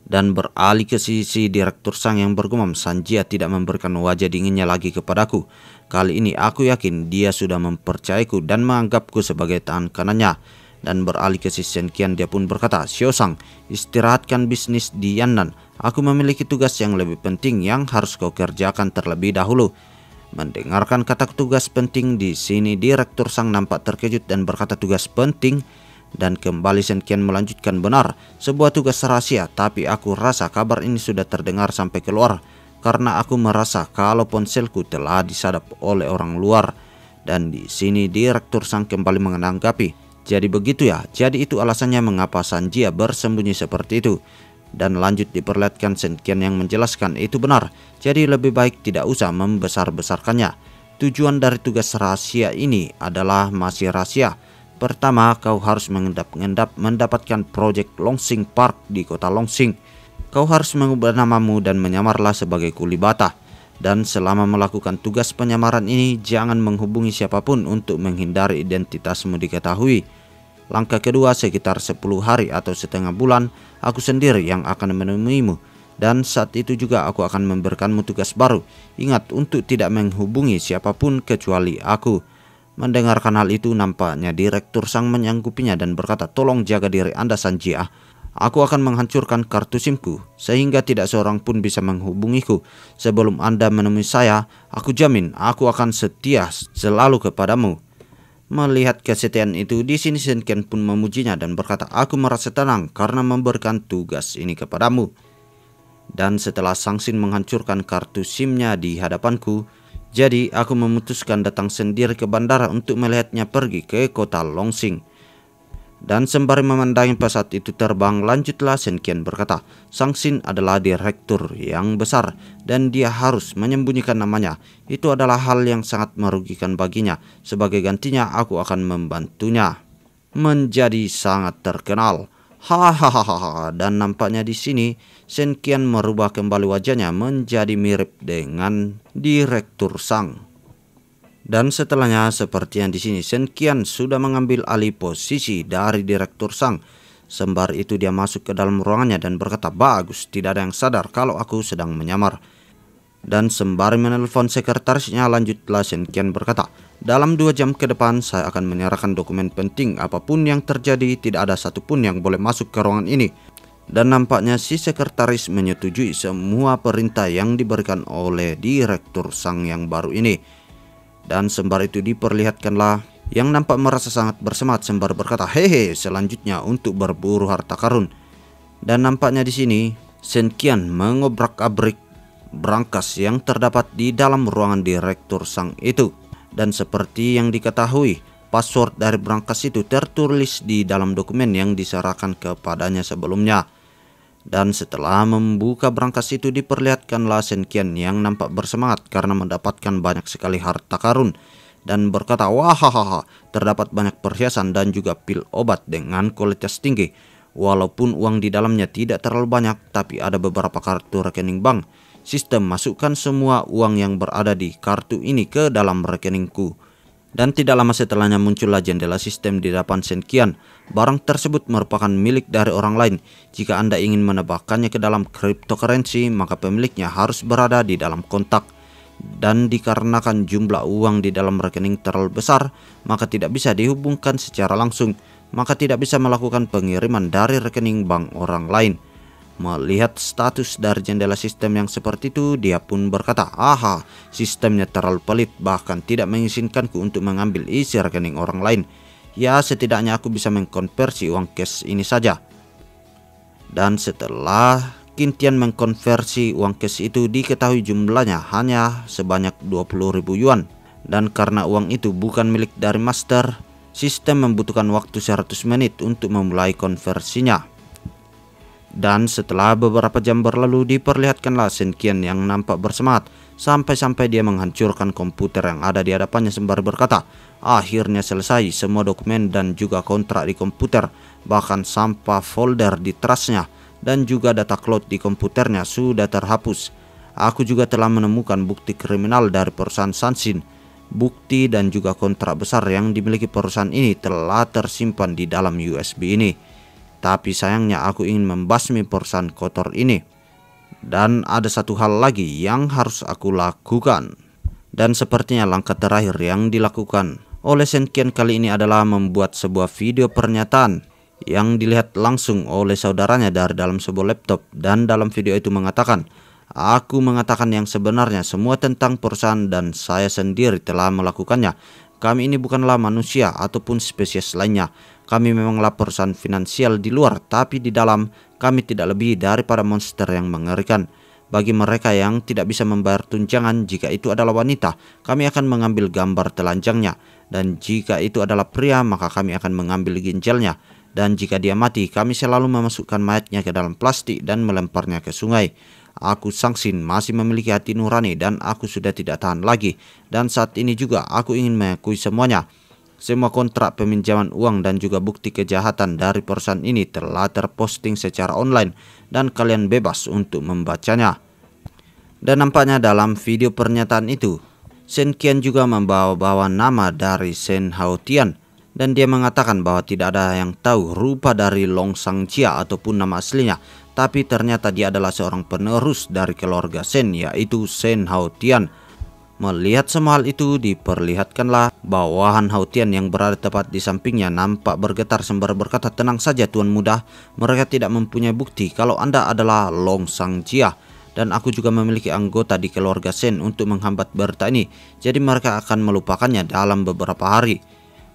Dan beralih ke sisi Direktur Sang yang bergumam, Sanjia tidak memberikan wajah dinginnya lagi kepadaku. Kali ini aku yakin dia sudah mempercayaiku dan menganggapku sebagai tangan kanannya. Dan beralih ke sisi Shen Qian, dia pun berkata, Xiao Sang, istirahatkan bisnis di Yannan. Aku memiliki tugas yang lebih penting yang harus kau kerjakan terlebih dahulu. Mendengarkan kata tugas penting di sini Direktur Sang nampak terkejut dan berkata, tugas penting? Dan kembali Shen Qian melanjutkan, benar, sebuah tugas rahasia, tapi aku rasa kabar ini sudah terdengar sampai keluar karena aku merasa kalau ponselku telah disadap oleh orang luar. Dan di sini Direktur Sang kembali menanggapi, jadi begitu ya, jadi itu alasannya mengapa Sanjia bersembunyi seperti itu. Dan lanjut diperlihatkan Shen Qian yang menjelaskan, itu benar, jadi lebih baik tidak usah membesar-besarkannya. Tujuan dari tugas rahasia ini adalah masih rahasia. Pertama, kau harus mengendap-endap mendapatkan proyek Longsing Park di kota Longsing. Kau harus mengubah namamu dan menyamarlah sebagai kuli bata. Dan selama melakukan tugas penyamaran ini, jangan menghubungi siapapun untuk menghindari identitasmu diketahui. Langkah kedua, sekitar 10 hari atau setengah bulan, aku sendiri yang akan menemuimu. Dan saat itu juga aku akan memberikanmu tugas baru. Ingat untuk tidak menghubungi siapapun kecuali aku. Mendengarkan hal itu, nampaknya Direktur Sang menyanggupinya dan berkata, tolong jaga diri Anda Sanjia. Aku akan menghancurkan kartu SIM-ku sehingga tidak seorang pun bisa menghubungiku. Sebelum Anda menemui saya, aku jamin aku akan setia selalu kepadamu. Melihat kesetiaan itu, di sini Shen Qian pun memujinya dan berkata, aku merasa tenang karena memberikan tugas ini kepadamu. Dan setelah Sansin menghancurkan kartu SIM-nya di hadapanku, jadi aku memutuskan datang sendiri ke bandara untuk melihatnya pergi ke kota Longsing. Dan sembari memandangi pesawat itu terbang, lanjutlah Shen Qian berkata, Sansin adalah direktur yang besar dan dia harus menyembunyikan namanya. Itu adalah hal yang sangat merugikan baginya. Sebagai gantinya aku akan membantunya. menjadi sangat terkenal. Hahaha. Dan nampaknya di sini Shen Qian merubah kembali wajahnya menjadi mirip dengan Direktur Shang. Dan setelahnya seperti yang di sini, Shen Qian sudah mengambil alih posisi dari Direktur Shang. Sembari itu dia masuk ke dalam ruangannya dan berkata, "Bagus, tidak ada yang sadar kalau aku sedang menyamar." Dan sembari menelpon sekretarisnya, lanjutlah Shen Qian berkata, "Dalam 2 jam ke depan saya akan menyerahkan dokumen penting. Apapun yang terjadi, tidak ada satupun yang boleh masuk ke ruangan ini." Dan nampaknya si sekretaris menyetujui semua perintah yang diberikan oleh Direktur Shang yang baru ini. Dan sembari itu diperlihatkanlah yang nampak merasa sangat bersemangat sembari berkata, "Hehe, selanjutnya untuk berburu harta karun." Dan nampaknya di sini Shen Qian mengobrak-abrik brankas yang terdapat di dalam ruangan Direktur Shang itu. Dan seperti yang diketahui, password dari brankas itu tertulis di dalam dokumen yang diserahkan kepadanya sebelumnya. Dan setelah membuka brankas itu diperlihatkanlah Shen Qian yang nampak bersemangat karena mendapatkan banyak sekali harta karun. Dan berkata, "Wahahaha, terdapat banyak perhiasan dan juga pil obat dengan kualitas tinggi. Walaupun uang di dalamnya tidak terlalu banyak, tapi ada beberapa kartu rekening bank. Sistem masukkan semua uang yang berada di kartu ini ke dalam rekeningku." Dan tidak lama setelahnya muncullah jendela sistem di depan Shen Qian. Barang tersebut merupakan milik dari orang lain. Jika Anda ingin menambahkannya ke dalam cryptocurrency, maka pemiliknya harus berada di dalam kontak. Dan dikarenakan jumlah uang di dalam rekening terlalu besar, maka tidak bisa dihubungkan secara langsung, maka tidak bisa melakukan pengiriman dari rekening bank orang lain. Melihat status dari jendela sistem yang seperti itu, dia pun berkata, "Aha, sistemnya terlalu pelit, bahkan tidak mengizinkanku untuk mengambil isi rekening orang lain. Ya, setidaknya aku bisa mengkonversi uang cash ini saja." Dan setelah Qin Tian mengkonversi uang cash itu, diketahui jumlahnya hanya sebanyak 20.000 yuan. Dan karena uang itu bukan milik dari master, sistem membutuhkan waktu 100 menit untuk memulai konversinya. Dan setelah beberapa jam berlalu, diperlihatkanlah Shen Qian yang nampak bersemangat sampai-sampai dia menghancurkan komputer yang ada di hadapannya sembari berkata, "Akhirnya selesai semua dokumen dan juga kontrak di komputer, bahkan sampah folder di trasnya dan juga data cloud di komputernya sudah terhapus. Aku juga telah menemukan bukti kriminal dari perusahaan Sansin. Bukti dan juga kontrak besar yang dimiliki perusahaan ini telah tersimpan di dalam USB ini. Tapi sayangnya aku ingin membasmi perusahaan kotor ini. Dan ada satu hal lagi yang harus aku lakukan." Dan sepertinya langkah terakhir yang dilakukan oleh Shen Qian kali ini adalah membuat sebuah video pernyataan yang dilihat langsung oleh saudaranya dari dalam sebuah laptop. Dan dalam video itu mengatakan, "Aku mengatakan yang sebenarnya semua tentang perusahaan dan saya sendiri telah melakukannya. Kami ini bukanlah manusia ataupun spesies lainnya. Kami memanglah perusahaan finansial di luar, tapi di dalam kami tidak lebih daripada monster yang mengerikan. Bagi mereka yang tidak bisa membayar tunjangan, jika itu adalah wanita, kami akan mengambil gambar telanjangnya. Dan jika itu adalah pria, maka kami akan mengambil ginjalnya. Dan jika dia mati, kami selalu memasukkan mayatnya ke dalam plastik dan melemparnya ke sungai. Aku Shangxin masih memiliki hati nurani dan aku sudah tidak tahan lagi. Dan saat ini juga aku ingin mengakui semuanya. Semua kontrak peminjaman uang dan juga bukti kejahatan dari perusahaan ini telah terposting secara online dan kalian bebas untuk membacanya." Dan nampaknya dalam video pernyataan itu, Shen Qian juga membawa-bawa nama dari Shen Haotian. Dan dia mengatakan bahwa tidak ada yang tahu rupa dari Long Shangjia ataupun nama aslinya. Tapi ternyata dia adalah seorang penerus dari keluarga Shen, yaitu Shen Haotian. Melihat semua hal itu, diperlihatkanlah bawahan Haotian yang berada tepat di sampingnya nampak bergetar sembari berkata, "Tenang saja Tuan Muda, mereka tidak mempunyai bukti kalau Anda adalah Long Shangjia. Dan aku juga memiliki anggota di keluarga Shen untuk menghambat berita ini. Jadi mereka akan melupakannya dalam beberapa hari."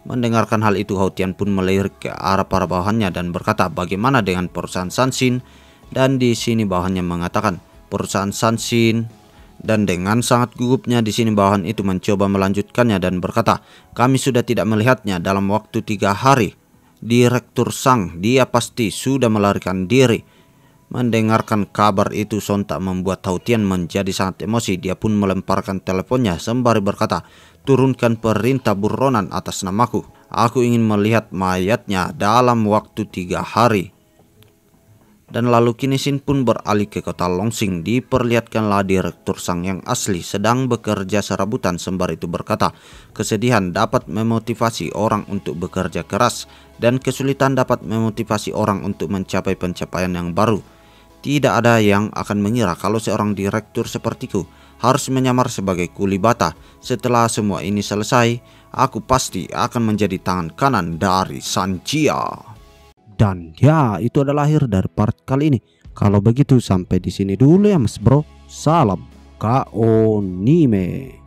Mendengarkan hal itu, Haotian pun melirik ke arah para bawahannya dan berkata, "Bagaimana dengan perusahaan Sansin?" Dan di sini bawahannya mengatakan, "Perusahaan Sansin." Dan dengan sangat gugupnya di sini bawahan itu mencoba melanjutkannya dan berkata, "Kami sudah tidak melihatnya dalam waktu 3 hari. Direktur Shang, dia pasti sudah melarikan diri." Mendengarkan kabar itu sontak membuat Haotian menjadi sangat emosi. Dia pun melemparkan teleponnya sembari berkata, turunkan perintah buronan atas namaku. Aku ingin melihat mayatnya dalam waktu 3 hari. Dan lalu kini Sin pun beralih ke kota Longsing. Diperlihatkanlah Direktur Sang yang asli sedang bekerja serabutan sembari itu berkata, kesedihan dapat memotivasi orang untuk bekerja keras dan kesulitan dapat memotivasi orang untuk mencapai pencapaian yang baru. Tidak ada yang akan mengira kalau seorang direktur sepertiku harus menyamar sebagai kuli bata. Setelah semua ini selesai, aku pasti akan menjadi tangan kanan dari Sanjia. Dan ya, itu adalah akhir dari part kali ini. Kalau begitu sampai di sini dulu ya Mas Bro. Salam Kaonime.